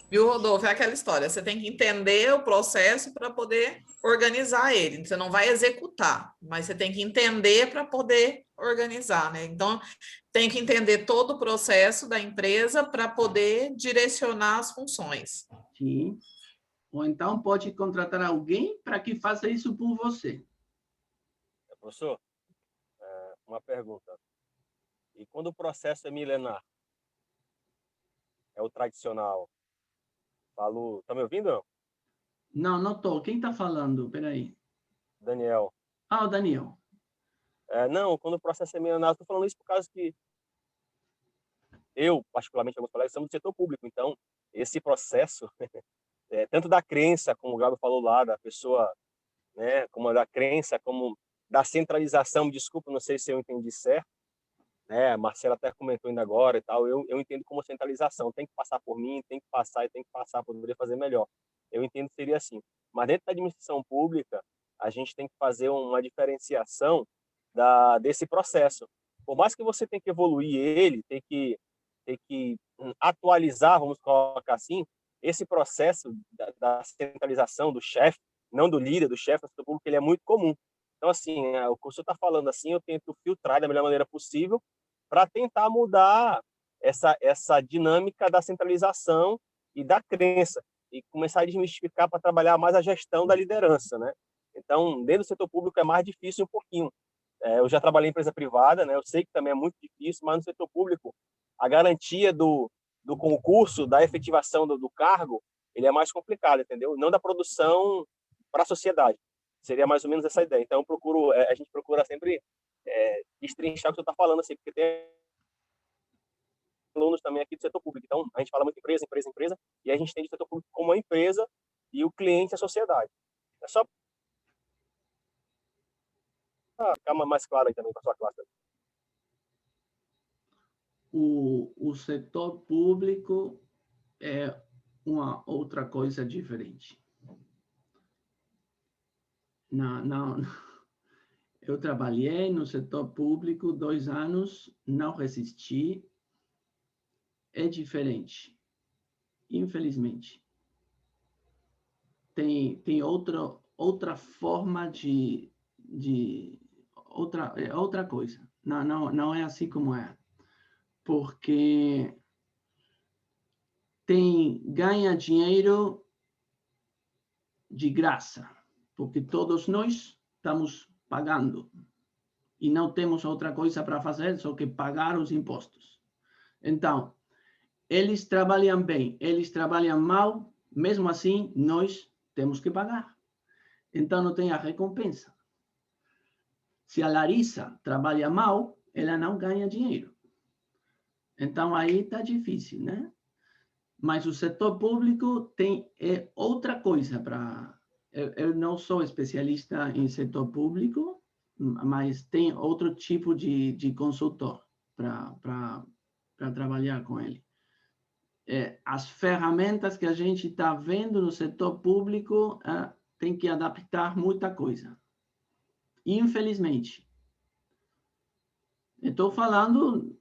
Viu, Rodolfo? É aquela história. Você tem que entender o processo para poder organizar ele. Você não vai executar, mas você tem que entender para poder organizar, né? Então, tem que entender todo o processo da empresa para poder direcionar as funções. Sim. Ou então pode contratar alguém para que faça isso por você. Professor, uma pergunta. E quando o processo é milenar? É o tradicional? Falo, tá me ouvindo? Não tô. Quem está falando? Peraí. Daniel. Ah, o Daniel. Não, quando o processo é milenar, estou falando isso por causa que eu, particularmente, alguns colegas, somos do setor público, então esse processo, tanto da crença, como o Gabo falou lá, da pessoa, né, como da crença, como da centralização, desculpa, não sei se eu entendi certo, né, a Marcela até comentou ainda agora e tal, eu entendo como centralização, tem que passar por mim, tem que passar para poder fazer melhor. Eu entendo que seria assim. Mas dentro da administração pública, a gente tem que fazer uma diferenciação desse processo. Por mais que você tenha que evoluir ele, tem que atualizar, vamos colocar assim, esse processo da centralização do chefe, não do líder, do chefe, do público, ele é muito comum. Então, assim, o que o senhor está falando assim, eu tento filtrar da melhor maneira possível para tentar mudar essa dinâmica da centralização e da crença e começar a desmistificar para trabalhar mais a gestão da liderança, né? Então, dentro do setor público é mais difícil um pouquinho. Eu já trabalhei em empresa privada, né? Eu sei que também é muito difícil, mas no setor público a garantia do concurso, da efetivação do cargo, ele é mais complicado, entendeu? Não da produção para a sociedade. Seria mais ou menos essa ideia. Então, a gente procura sempre destrinchar o que você está falando, assim, porque tem alunos também aqui do setor público. Então, a gente fala muito empresa, e a gente entende o setor público como uma empresa e o cliente a sociedade. É só para ficar mais claro aí também para a sua classe. O setor público é uma outra coisa diferente. Não. Eu trabalhei no setor público 2 anos, não resisti. É diferente, infelizmente. Tem outra forma de outra coisa. Não é assim como é. Porque ganha dinheiro de graça, porque todos nós estamos pagando e não temos outra coisa para fazer só que pagar os impostos. Então, eles trabalham bem, eles trabalham mal, mesmo assim nós temos que pagar. Então não tem a recompensa. Se a Larissa trabalha mal, ela não ganha dinheiro. Então aí está difícil, né? Mas o setor público é outra coisa para... Eu não sou especialista em setor público, mas tem outro tipo de consultor para trabalhar com ele. As ferramentas que a gente está vendo no setor público tem que adaptar muita coisa. Infelizmente. Estou falando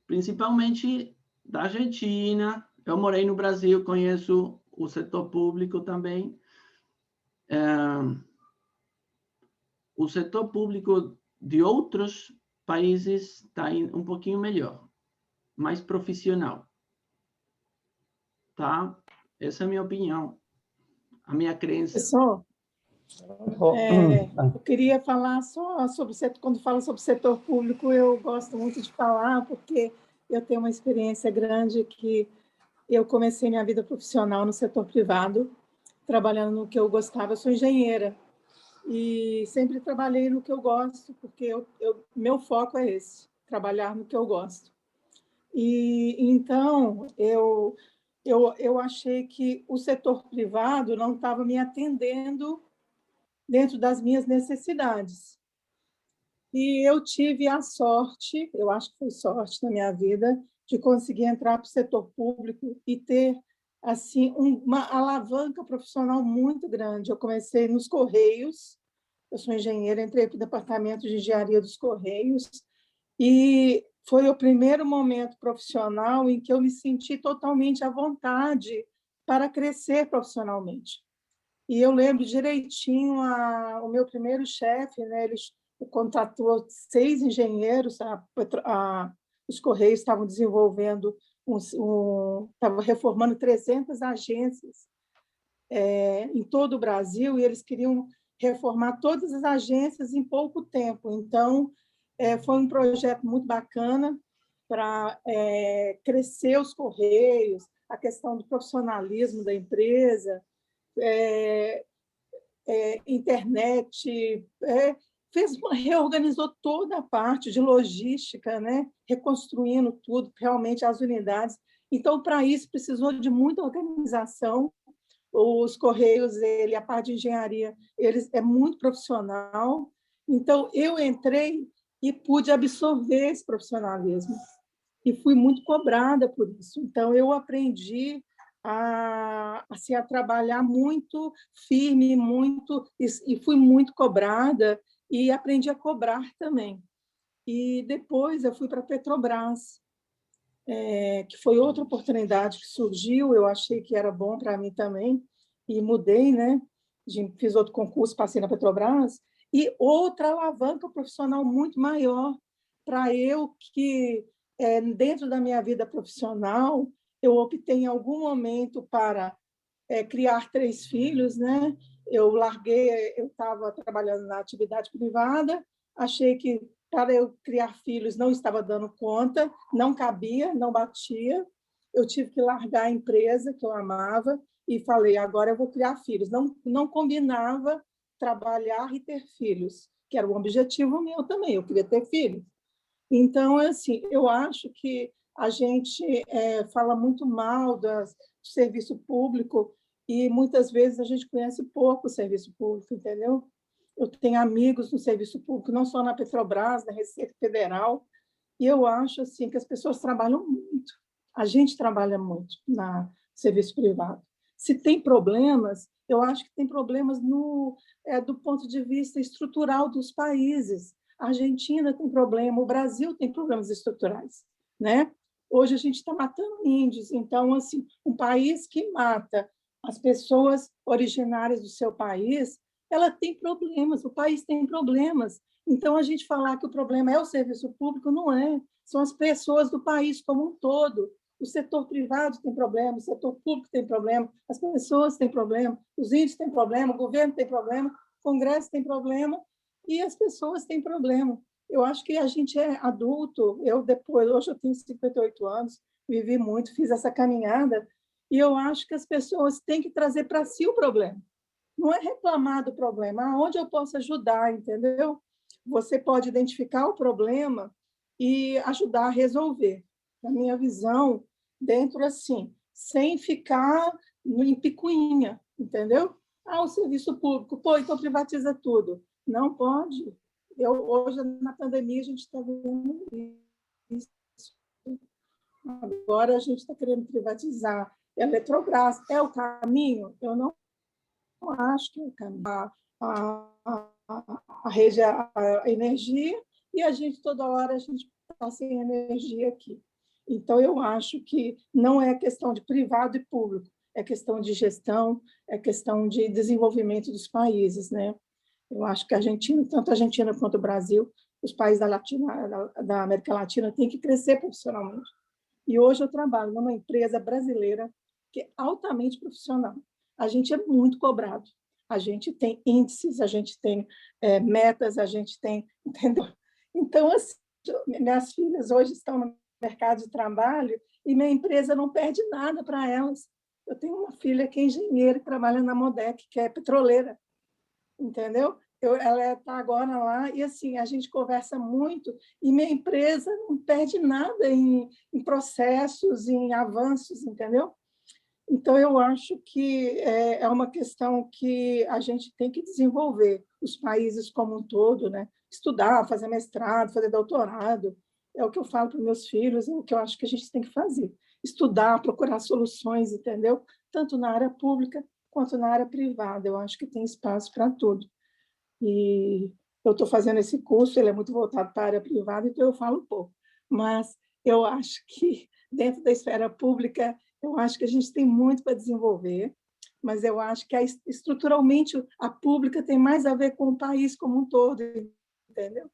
principalmente da Argentina. Eu morei no Brasil, conheço o setor público também. O setor público de outros países está um pouquinho melhor, mais profissional, tá? Essa é a minha opinião, a minha crença. Professor, eu queria falar só sobre o setor. Quando falo sobre o setor público, eu gosto muito de falar, porque eu tenho uma experiência grande que eu comecei minha vida profissional no setor privado, trabalhando no que eu gostava. Eu sou engenheira e sempre trabalhei no que eu gosto, porque meu foco é esse, trabalhar no que eu gosto. E então eu achei que o setor privado não estava me atendendo dentro das minhas necessidades. E eu tive a sorte, eu acho que foi sorte na minha vida, de conseguir entrar para o setor público e ter assim uma alavanca profissional muito grande. Eu comecei nos Correios, eu sou engenheira, entrei para o departamento de engenharia dos Correios, e foi o primeiro momento profissional em que eu me senti totalmente à vontade para crescer profissionalmente. E eu lembro direitinho o meu primeiro chefe, né, ele contratou 6 engenheiros, os Correios estavam desenvolvendo, estavam reformando 300 agências em todo o Brasil, e eles queriam reformar todas as agências em pouco tempo. Então, foi um projeto muito bacana para crescer os Correios, a questão do profissionalismo da empresa, internet, reorganizou toda a parte de logística, né? Reconstruindo tudo, realmente as unidades. Então, para isso, precisou de muita organização. Os Correios, a parte de engenharia, é muito profissional. Então, eu entrei e pude absorver esse profissionalismo. E fui muito cobrada por isso. Então, eu aprendi a trabalhar muito firme, e fui muito cobrada, e aprendi a cobrar também. E depois eu fui para a Petrobras, que foi outra oportunidade que surgiu, eu achei que era bom para mim também, e mudei, né? Fiz outro concurso, passei na Petrobras, e outra alavanca profissional muito maior para eu que, dentro da minha vida profissional, eu optei em algum momento para criar 3 filhos, né? Eu estava trabalhando na atividade privada, achei que para eu criar filhos não estava dando conta, não cabia, não batia, eu tive que largar a empresa que eu amava e falei, agora eu vou criar filhos. Não combinava trabalhar e ter filhos, que era um objetivo meu também, eu queria ter filhos. Então, assim, eu acho que a gente fala muito mal do serviço público e muitas vezes a gente conhece pouco o serviço público, entendeu? Eu tenho amigos no serviço público, não só na Petrobras, na Receita Federal, e eu acho assim que as pessoas trabalham muito. A gente trabalha muito no serviço privado. Se tem problemas, eu acho que tem problemas do ponto de vista estrutural dos países. A Argentina tem problema, o Brasil tem problemas estruturais, né? Hoje a gente está matando índios, então, assim, um país que mata as pessoas originárias do seu país, ela tem problemas, o país tem problemas. Então, a gente falar que o problema é o serviço público, não é. São as pessoas do país como um todo. O setor privado tem problema, o setor público tem problema, as pessoas têm problema, os índios têm problema, o governo tem problema, o Congresso tem problema e as pessoas têm problema. Eu acho que a gente é adulto. Hoje eu tenho 58 anos, vivi muito, fiz essa caminhada, e eu acho que as pessoas têm que trazer para si o problema. Não é reclamar do problema, aonde eu posso ajudar, entendeu? Você pode identificar o problema e ajudar a resolver. Na minha visão, dentro assim, sem ficar em picuinha, entendeu? O serviço público, então privatiza tudo. Não pode. Hoje, na pandemia, a gente está vendo isso. Agora a gente está querendo privatizar a Eletrobras. É o caminho? Eu não acho que é o caminho. A rede, a energia, e a gente, toda hora, a gente está sem energia aqui. Então, eu acho que não é questão de privado e público, é questão de gestão, é questão de desenvolvimento dos países, né? Eu acho que a Argentina, tanto a Argentina quanto o Brasil, os países da América Latina têm que crescer profissionalmente. E hoje eu trabalho numa empresa brasileira que é altamente profissional. A gente é muito cobrado. A gente tem índices, a gente tem metas, a gente tem... Entendeu? Então, assim, minhas filhas hoje estão no mercado de trabalho e minha empresa não perde nada para elas. Eu tenho uma filha que é engenheira, que trabalha na Modec, que é petroleira, entendeu? Ela está agora lá e, assim, a gente conversa muito e minha empresa não perde nada em processos, em avanços, entendeu? Então, eu acho que é uma questão que a gente tem que desenvolver, os países como um todo, né? Estudar, fazer mestrado, fazer doutorado, é o que eu falo para meus filhos, é o que eu acho que a gente tem que fazer. Estudar, procurar soluções, entendeu? Tanto na área pública quanto na área privada. Eu acho que tem espaço para tudo. E eu estou fazendo esse curso, ele é muito voltado para a área privada, então eu falo pouco. Mas eu acho que, dentro da esfera pública, eu acho que a gente tem muito para desenvolver, mas eu acho que estruturalmente a pública tem mais a ver com o país como um todo, entendeu?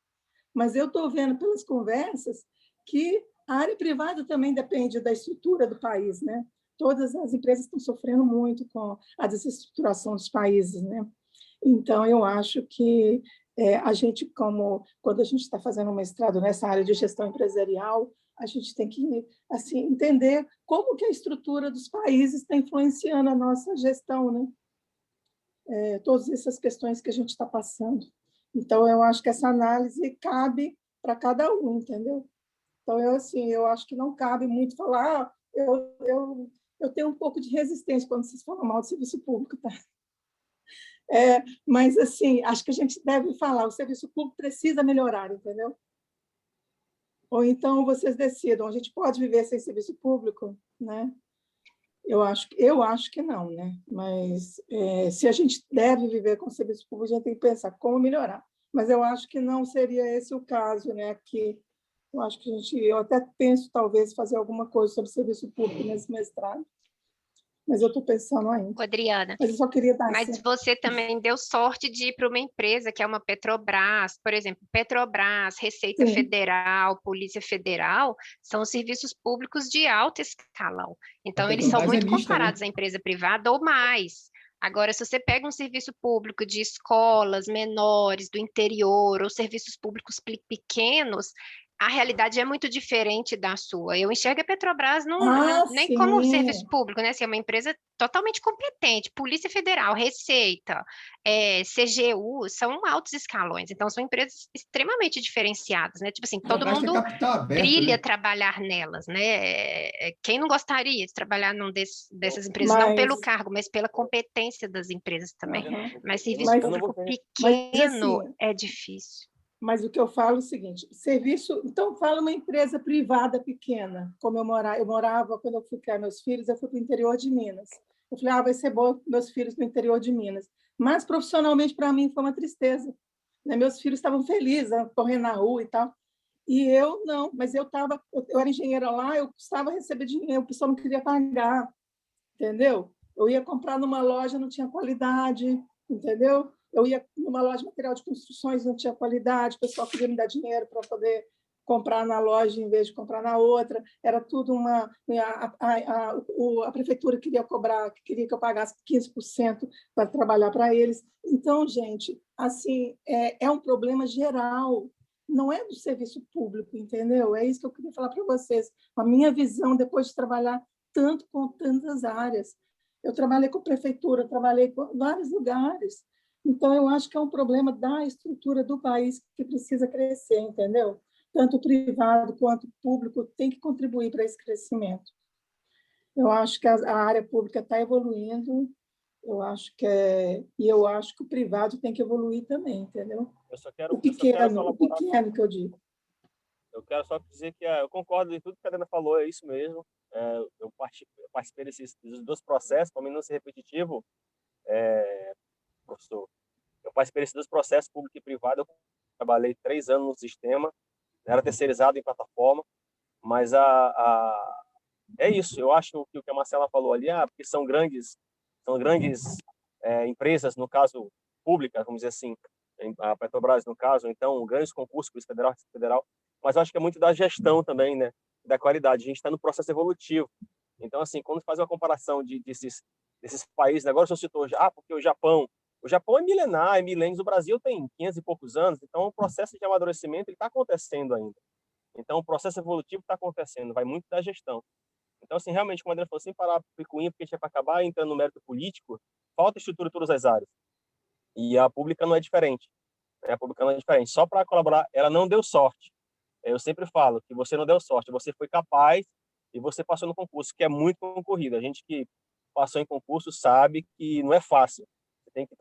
Mas eu estou vendo pelas conversas que a área privada também depende da estrutura do país, né? Todas as empresas estão sofrendo muito com a desestruturação dos países, né? Então, eu acho que a gente, quando a gente está fazendo um mestrado nessa área de gestão empresarial, a gente tem que assim, entender como que a estrutura dos países está influenciando a nossa gestão, né? Todas essas questões que a gente está passando. Então, eu acho que essa análise cabe para cada um, entendeu? Então, eu acho que não cabe muito falar, eu tenho um pouco de resistência quando vocês falam mal do serviço público, tá? Mas, assim, acho que a gente deve falar, o serviço público precisa melhorar, entendeu? Ou então vocês decidam, a gente pode viver sem serviço público, né? Eu acho que não, né? Mas se a gente deve viver com serviço público, a gente tem que pensar como melhorar. Mas eu acho que não seria esse o caso, né? Que eu acho que eu até penso talvez fazer alguma coisa sobre serviço público nesse mestrado. Mas eu estou pensando ainda. Adriana, mas eu só queria dar mas você também deu sorte de ir para uma empresa que é uma Petrobras, por exemplo, Petrobras, Receita Sim. Federal, Polícia Federal, são serviços públicos de alto escalão. Então, eles são Petrobras muito mista, comparados né? à empresa privada ou mais. Agora, se você pega um serviço público de escolas menores, do interior, ou serviços públicos pequenos, a realidade é muito diferente da sua. Eu enxergo a Petrobras nem como serviço Sim. público, né? Assim, é uma empresa totalmente competente. Polícia Federal, Receita, CGU, são altos escalões. Então, são empresas extremamente diferenciadas, né? Tipo assim, todo Petrobras tem mundo capital aberto, brilha né? trabalhar nelas, né? Quem não gostaria de trabalhar dessas empresas? Não pelo cargo, mas pela competência das empresas também. Mas serviço público pequeno assim, é difícil. Mas o que eu falo é o seguinte, serviço... Então, fala uma empresa privada pequena, como eu morava, quando eu fui criar meus filhos, eu fui para o interior de Minas. Eu falei, vai ser bom meus filhos no interior de Minas. Mas, profissionalmente, para mim, foi uma tristeza. Né? Meus filhos estavam felizes, correndo na rua e tal. E eu não, mas eu era engenheira lá, eu custava receber dinheiro, o pessoal não queria pagar, entendeu? Eu ia comprar numa loja, não tinha qualidade, entendeu? Eu ia numa loja de material de construções, não tinha qualidade, o pessoal queria me dar dinheiro para poder comprar na loja em vez de comprar na outra. Era tudo a prefeitura queria queria que eu pagasse 15% para trabalhar para eles. Então, gente, assim, é um problema geral, não é do serviço público, entendeu? É isso que eu queria falar para vocês. A minha visão, depois de trabalhar tanto com tantas áreas, eu trabalhei com prefeitura, trabalhei com vários lugares. Então, eu acho que é um problema da estrutura do país que precisa crescer, entendeu? Tanto o privado quanto o público tem que contribuir para esse crescimento. Eu acho que a área pública está evoluindo, e eu acho que o privado tem que evoluir também, entendeu? O pequeno que eu digo. Eu quero só dizer que eu concordo em tudo que a Adriana falou, é isso mesmo. Eu participei desses dois processos, para mim não ser repetitivo, professor. Eu participei desses dois processos, público e privado. Eu trabalhei 3 anos no sistema, era terceirizado em plataforma, mas é isso. Eu acho que o que a Marcela falou ali, porque são grandes empresas, no caso públicas, vamos dizer assim, a Petrobras no caso, então grandes concursos, Polícia Federal, mas eu acho que é muito da gestão também, né? Da qualidade. A gente está no processo evolutivo. Então, assim, quando faz uma comparação desses países, agora o senhor citou, porque o Japão é milenar, é milênios, o Brasil tem 500 e poucos anos, então o processo de amadurecimento está acontecendo ainda. Então, o processo evolutivo está acontecendo, vai muito da gestão. Então, assim, realmente, como o André falou, sem parar picuinha, porque a gente é para acabar entrando no mérito político, falta estrutura em todas as áreas. E a pública não é diferente. A pública não é diferente. Só para colaborar, ela não deu sorte. Eu sempre falo que você não deu sorte, você foi capaz e você passou no concurso, que é muito concorrido. A gente que passou em concurso sabe que não é fácil. Você tem que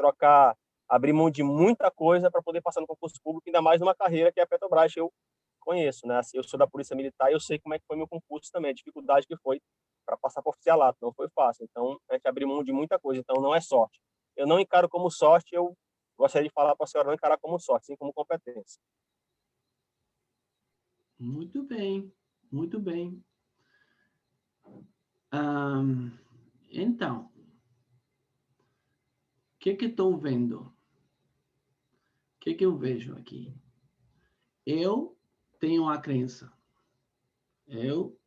abrir mão de muita coisa para poder passar no concurso público, ainda mais numa carreira que é a Petrobras, que eu conheço, né? Eu sou da Polícia Militar e eu sei como é que foi meu concurso também, a dificuldade que foi para passar para oficialato, não foi fácil. Então, a gente abriu mão de muita coisa, então não é sorte. Eu não encaro como sorte, eu gostaria de falar para a senhora não encarar como sorte, sim como competência. Muito bem, muito bem. Então, o que estou vendo? O que eu vejo aqui? Eu tenho a crença. Eu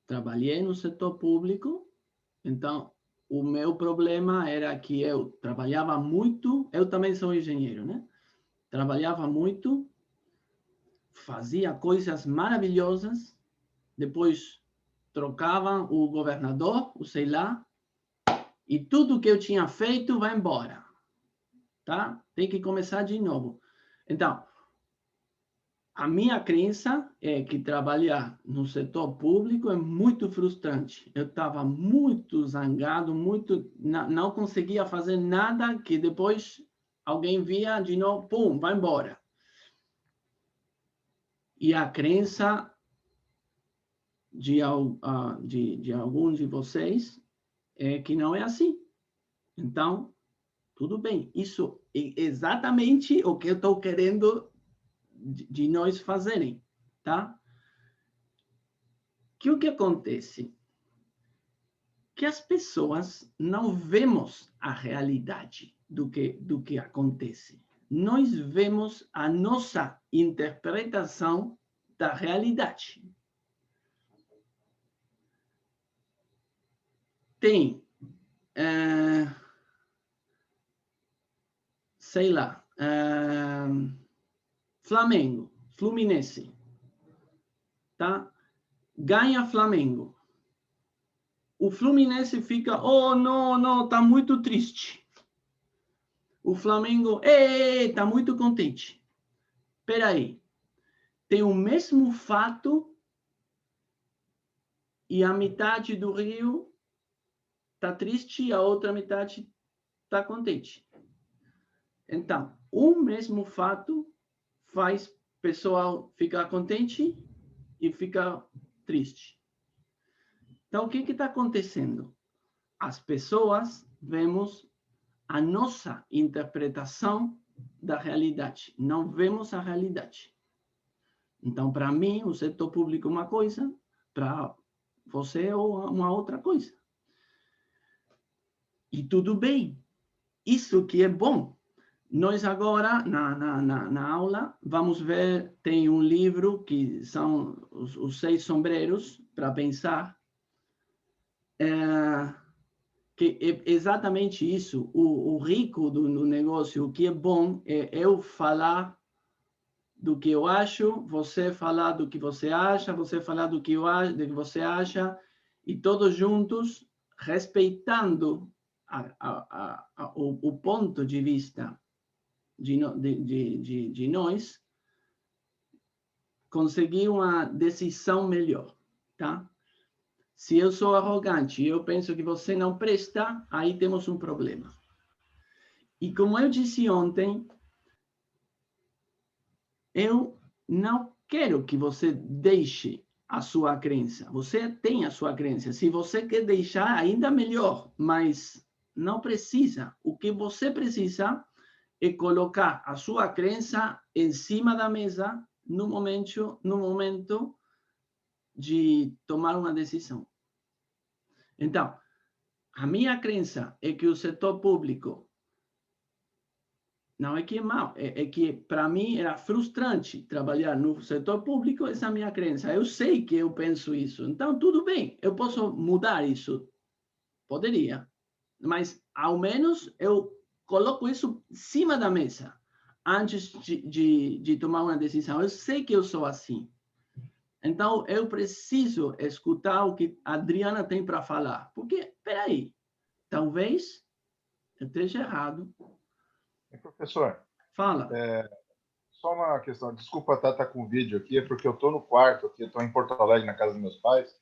trabalhei no setor público, então o meu problema era que eu trabalhava muito, eu também sou engenheiro, né? Trabalhava muito, fazia coisas maravilhosas, depois trocavam o governador, o sei lá, e tudo que eu tinha feito vai embora, tá? Tem que começar de novo. Então, a minha crença é que trabalhar no setor público é muito frustrante. Eu estava muito zangado, não conseguia fazer nada que depois alguém via de novo, pum, vai embora. E a crença de alguns de vocês é que não é assim. Então, tudo bem. Isso é exatamente o que eu estou querendo de nós fazerem, tá? Que o que acontece? Que as pessoas não vemos a realidade do que acontece. Nós vemos a nossa interpretação da realidade. Tem, sei lá, Flamengo, Fluminense, tá? Ganha Flamengo. O Fluminense fica, oh, não, tá muito triste. O Flamengo, tá muito contente. Espera aí. Tem o mesmo fato e a metade do Rio tá triste e a outra metade tá contente. Então, o mesmo fato faz o pessoal ficar contente e ficar triste. Então, o que está acontecendo? As pessoas vemos a nossa interpretação da realidade, não vemos a realidade. Então, para mim, o setor público é uma coisa, para você é uma outra coisa. E tudo bem, isso que é bom. Nós agora, na aula, vamos ver, tem um livro que são os 6 sombreros para pensar, que é exatamente isso. O rico do negócio, o que é bom, é eu falar do que eu acho, você falar do que você acha, você falar do que eu acho, do que você acha, e todos juntos, respeitando o ponto de vista de nós, conseguir uma decisão melhor, tá? Se eu sou arrogante e eu penso que você não presta, aí temos um problema. E como eu disse ontem, eu não quero que você deixe a sua crença. Você tem a sua crença. Se você quer deixar, ainda melhor, mas não precisa. O que você precisa é colocar a sua crença em cima da mesa no momento de tomar uma decisão. Então, a minha crença é que o setor público Não é que é mal, é que para mim era frustrante trabalhar no setor público, essa é a minha crença. Eu sei que eu penso isso, então tudo bem, eu posso mudar isso, poderia, mas ao menos eu coloco isso em cima da mesa antes de tomar uma decisão. Eu sei que eu sou assim, então eu preciso escutar o que a Adriana tem para falar, porque, peraí, talvez eu esteja errado. Professor, Fala. só uma questão, desculpa estar com o vídeo aqui, é porque eu estou no quarto aqui, estou em Porto Alegre, na casa dos meus pais,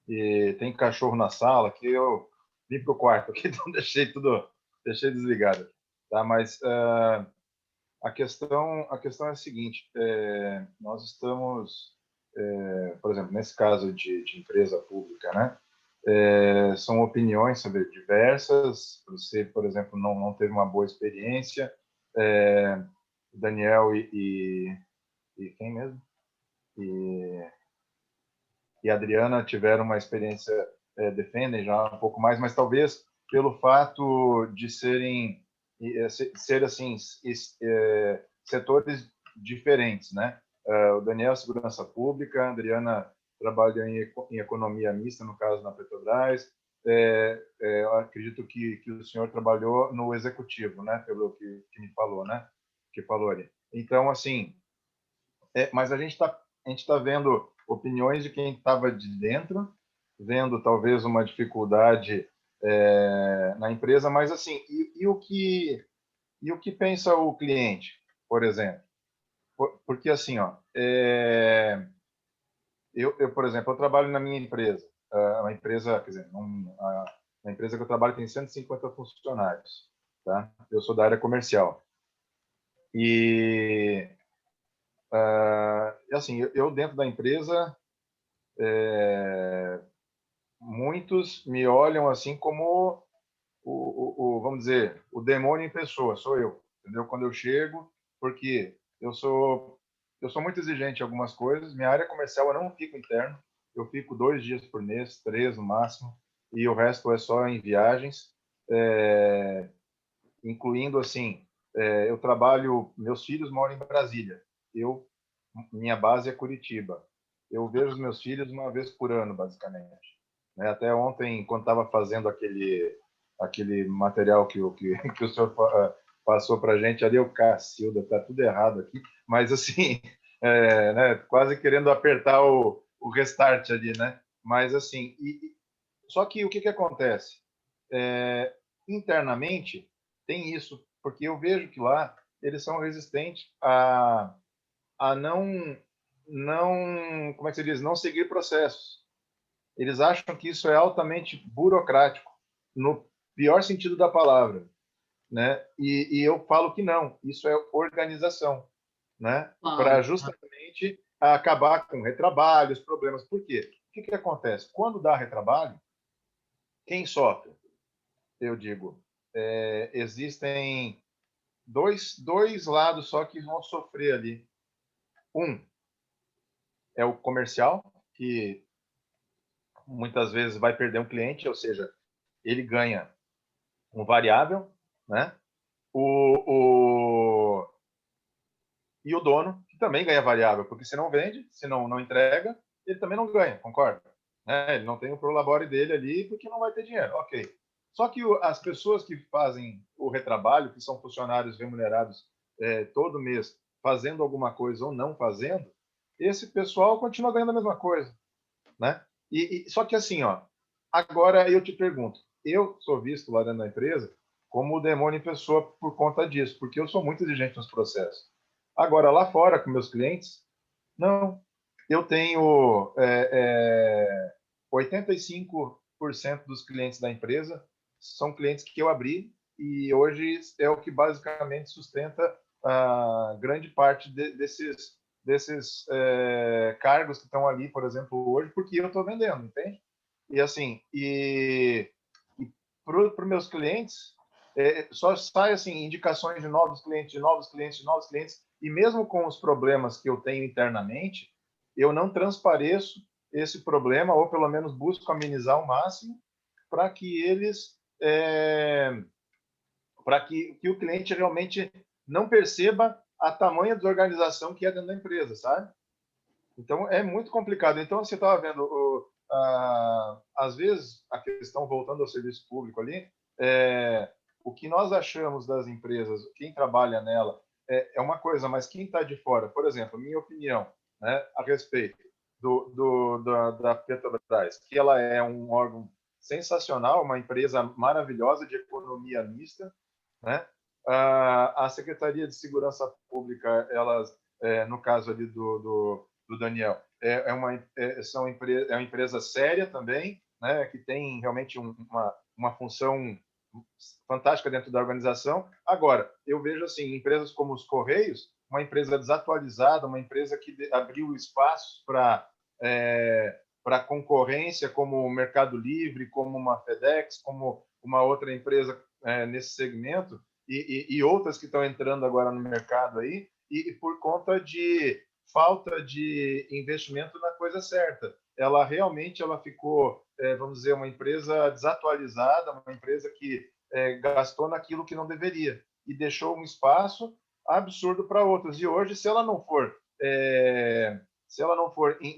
e tem cachorro na sala, que eu vim para o quarto aqui, então deixei desligado, tá? Mas a questão é a seguinte, nós estamos, por exemplo, nesse caso de empresa pública, né? São opiniões sobre diversas. Você, por exemplo, não teve uma boa experiência. Daniel e quem mesmo? E a Adriana tiveram uma experiência, defendem já um pouco mais, mas talvez pelo fato de ser assim, setores diferentes, né? O Daniel, segurança pública, a Adriana trabalha em economia mista, no caso, na Petrobras. Eu acredito que o senhor trabalhou no executivo, né? Pelo que me falou, né? Que falou ali. Então, assim, mas a gente tá vendo opiniões de quem estava de dentro, vendo talvez uma dificuldade na empresa, mas assim, e o que pensa o cliente, por exemplo? Porque assim, ó, por exemplo, eu trabalho na minha empresa, uma empresa, quer dizer, a empresa que eu trabalho tem 150 funcionários, tá? Eu sou da área comercial. E assim, eu dentro da empresa, muitos me olham assim como vamos dizer, o demônio em pessoa, sou eu, entendeu? Quando eu chego, porque eu sou muito exigente em algumas coisas. Minha área comercial eu não fico interno, eu fico 2 dias por mês, 3 no máximo, e o resto é só em viagens, incluindo assim, eu trabalho, meus filhos moram em Brasília, minha base é Curitiba. Eu vejo os meus filhos uma vez por ano, basicamente. Né? Até ontem, quando estava fazendo aquele material que o senhor passou para a gente ali, o Cacilda, está tudo errado aqui, mas assim, né, quase querendo apertar o restart ali, né? Mas assim, só que o que acontece? Internamente, tem isso, porque eu vejo que lá eles são resistentes a não, como é que se diz, não seguir processos. Eles acham que isso é altamente burocrático, no pior sentido da palavra, né? E eu falo que não, isso é organização, né? Para justamente acabar com retrabalhos, problemas. Por quê? O que acontece? Quando dá retrabalho, quem sofre? Eu digo, existem dois lados só que vão sofrer ali. Um é o comercial, que muitas vezes vai perder um cliente, ou seja, ele ganha um variável, né? E o dono, que também ganha variável, porque se não vende, se não entrega, ele também não ganha, concorda? Né? Ele não tem o prolabore dele ali porque não vai ter dinheiro, ok. Só que as pessoas que fazem o retrabalho, que são funcionários remunerados todo mês, fazendo alguma coisa ou não fazendo, esse pessoal continua ganhando a mesma coisa, né? Só que assim, ó, agora eu te pergunto, eu sou visto lá dentro da empresa como o demônio em pessoa por conta disso, porque eu sou muito exigente nos processos. Agora, lá fora, com meus clientes, não. Eu tenho 85% dos clientes da empresa são clientes que eu abri e hoje é o que basicamente sustenta a grande parte desses cargos que estão ali, por exemplo, hoje, porque eu estou vendendo, entende? E assim, para os meus clientes, só sai assim indicações de novos clientes, e mesmo com os problemas que eu tenho internamente, eu não transpareço esse problema, ou pelo menos busco amenizar ao máximo, para que eles, para que o cliente realmente não perceba a tamanha desorganização que é dentro da empresa, sabe? Então, é muito complicado. Então, você estava vendo, às vezes, a questão, voltando ao serviço público ali, o que nós achamos das empresas, quem trabalha nela, é uma coisa, mas quem está de fora, por exemplo, minha opinião, né, a respeito da Petrobras, que ela é um órgão sensacional, uma empresa maravilhosa de economia mista, né? A Secretaria de Segurança Pública, elas, no caso ali do Daniel, é uma empresa séria também, né? Que tem realmente uma função fantástica dentro da organização. Agora, eu vejo assim, empresas como os Correios, uma empresa desatualizada, uma empresa que abriu espaços para concorrência, como o Mercado Livre, como uma FedEx, como uma outra empresa nesse segmento, e outras que estão entrando agora no mercado aí, e por conta de falta de investimento na coisa certa. Ela realmente ficou, vamos dizer, uma empresa desatualizada, uma empresa que gastou naquilo que não deveria e deixou um espaço absurdo para outras. E hoje, se ela não for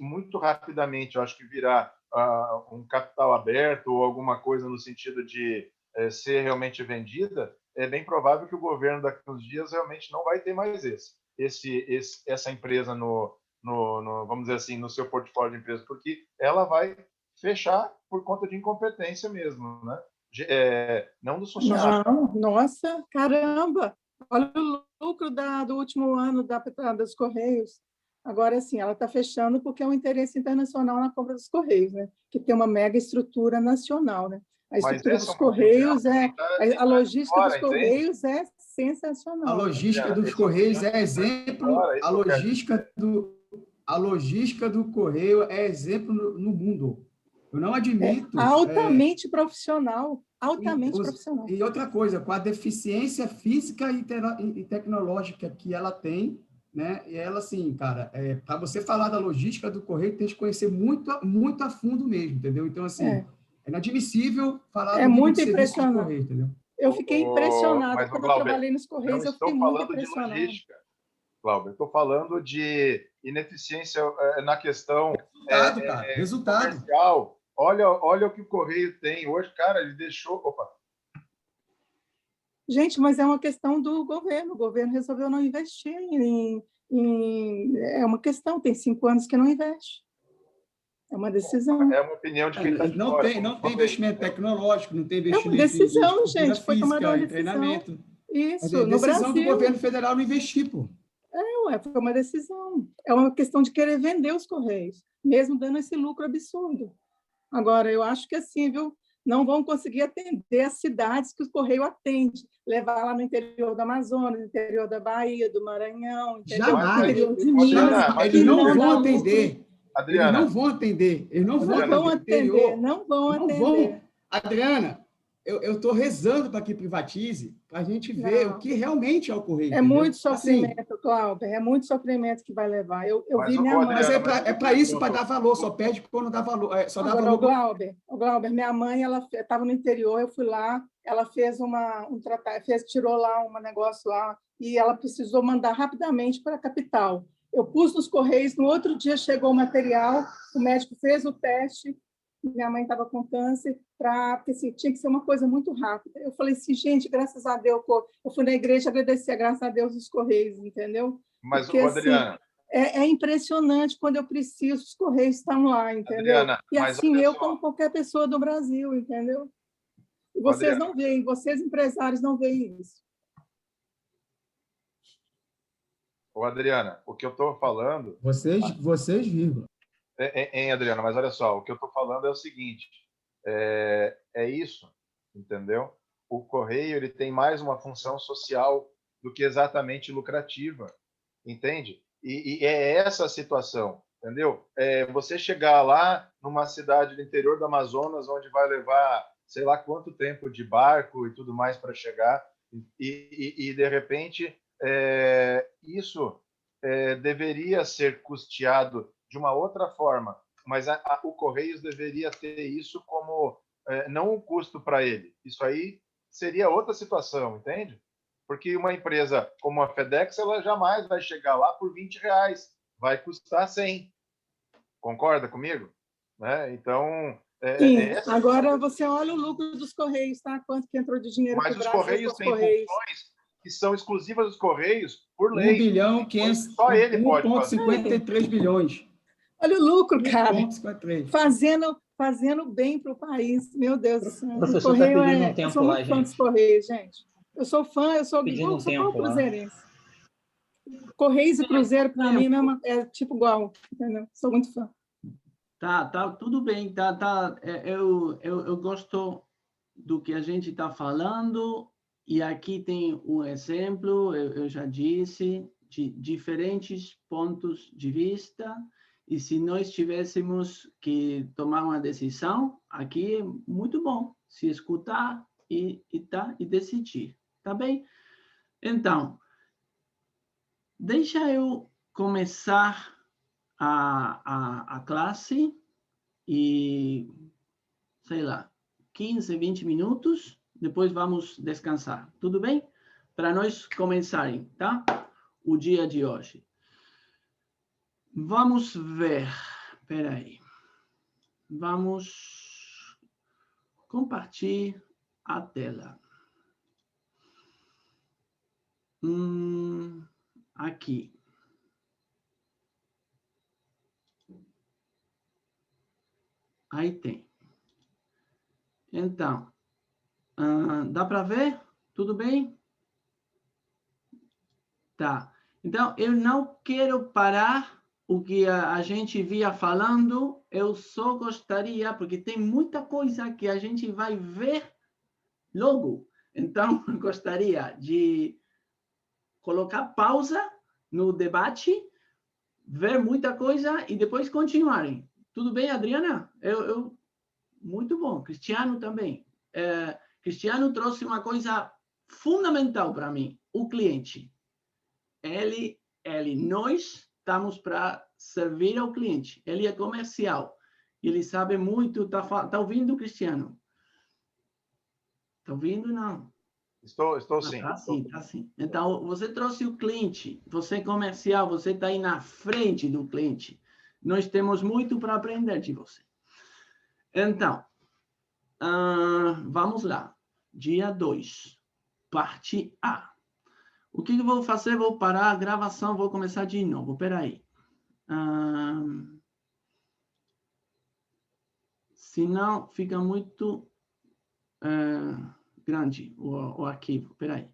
muito rapidamente, eu acho que virar um capital aberto ou alguma coisa no sentido de ser realmente vendida, é bem provável que o governo daqui a uns dias realmente não vai ter mais essa empresa vamos dizer assim, no seu portfólio de empresas, porque ela vai fechar por conta de incompetência mesmo, né? Não dos funcionários. Não, nossa, caramba! Olha o lucro do último ano dos Correios. Agora, sim, ela está fechando porque é um interesse internacional na compra dos Correios, né? Que tem uma mega estrutura nacional, né? A estrutura dos Correios a logística dos Correios é sensacional. A logística dos Correios é exemplo. A logística do Correio é exemplo no mundo. Eu não admito. Altamente profissional. Altamente profissional. E outra coisa, com a deficiência física e tecnológica que ela tem, né? E ela, assim, cara, para você falar da logística do Correio, tem que conhecer muito, muito a fundo mesmo, entendeu? Então, assim, é inadmissível falar do muito serviço impressionante. do Correio, entendeu? Eu fiquei impressionada quando eu trabalhei nos Correios, eu fiquei muito impressionada. Glauber, estou falando de ineficiência na questão resultado. comercial. Olha o que o Correio tem hoje, cara, ele deixou... Opa. Gente, mas é uma questão do governo. O governo resolveu não investir é uma questão, tem 5 anos que não investe. É uma decisão. É uma opinião de quem está de fora. Não tem investimento tecnológico, não tem investimento uma decisão, em gente, foi tomada uma decisão. Treinamento. Isso, é no decisão Brasil. do governo federal não investir, pô. Foi uma decisão. É uma questão de querer vender os Correios, mesmo dando esse lucro absurdo. Agora, eu acho que assim, viu? Não vão conseguir atender as cidades que o Correio atende, levar lá no interior do Amazonas, no interior da Bahia, do Maranhão, jamais. No interior de Minas. Eles não vão atender. Adriana. Eles não vão atender. Eles não vão atender. Não vão atender. Adriana, eu estou rezando para que privatize, para a gente ver o que realmente é o Correio. É muito sofrimento, Glauber, é muito sofrimento que vai levar. Eu vi minha mãe. Mas é para isso, para dar valor, só perde quando dá valor. Só dá valor. O Glauber, minha mãe, ela estava no interior, eu fui lá, ela fez tirou lá um negócio lá, e ela precisou mandar rapidamente para a capital. Eu pus nos Correios, no outro dia chegou o material, o médico fez o teste, minha mãe estava com câncer, porque assim, tinha que ser uma coisa muito rápida. Eu falei assim, gente, graças a Deus, eu fui na igreja agradecer, graças a Deus, os Correios, entendeu? Mas, porque, Adriana... Assim, é impressionante, quando eu preciso, os Correios estão lá, entendeu? Adriana, e assim, como qualquer pessoa do Brasil, entendeu? E vocês Adriana, não veem, vocês empresários não veem isso. Adriana, o que eu estou falando... Vocês vírgula. Adriana, mas olha só, o que eu estou falando é o seguinte, é isso, entendeu? O Correio ele tem mais uma função social do que exatamente lucrativa, entende? E é essa a situação, entendeu? Você chegar lá numa cidade do interior do Amazonas, onde vai levar sei lá quanto tempo de barco e tudo mais para chegar, e de repente isso deveria ser custeado de uma outra forma, mas o Correios deveria ter isso como não um custo para ele. Isso aí seria outra situação, entende? Porque uma empresa como a FedEx, ela jamais vai chegar lá por R$20, vai custar 100. Concorda comigo? Né? Então, Sim, agora você olha o lucro dos Correios, tá? Quanto que entrou de dinheiro para o Brasil? Mas os Correios têm funções que são exclusivas dos Correios por lei. 1 bilhão, só ele pode fazer. 1,53 bilhões. Olha o lucro, cara. 1,53. Fazendo bem para o país. Meu Deus do céu. O professor está pedindo um tempo eu sou lá, muito fã dos gente. Correios, gente. Eu sou fã, eu sou cruzeirense. Correios e Cruzeiro, para mim, é tipo igual. Entendeu? Sou muito fã. Tá, tudo bem. Eu gosto do que a gente está falando, e aqui tem um exemplo, eu já disse, de diferentes pontos de vista, e se nós tivéssemos que tomar uma decisão, aqui é muito bom se escutar e decidir, tá bem? Então, deixa eu começar a classe e, sei lá, 15, 20 minutos, depois vamos descansar, tudo bem? Para nós começarem, tá? O dia de hoje. Vamos ver, peraí. Vamos compartilhar a tela. Aqui. Aí tem. Então, dá para ver? Tudo bem? Tá. Então, eu não quero parar o que a gente via falando, eu só gostaria, porque tem muita coisa que a gente vai ver logo. Então, gostaria de colocar pausa no debate, ver muita coisa e depois continuarem. Tudo bem, Adriana? Muito bom. Cristiano também. Cristiano trouxe uma coisa fundamental para mim, o cliente. Nós estamos para servir ao cliente. Ele é comercial. Ele sabe muito. Tá ouvindo, Cristiano? Tá ouvindo, não? Estou sim. Tá sim. Então, você trouxe o cliente. Você é comercial, você está aí na frente do cliente. Nós temos muito para aprender de você. Então, vamos lá. Dia 2, parte A. O que eu vou fazer? Vou parar a gravação, vou começar de novo. Espera aí. Senão fica muito grande o arquivo. Espera aí.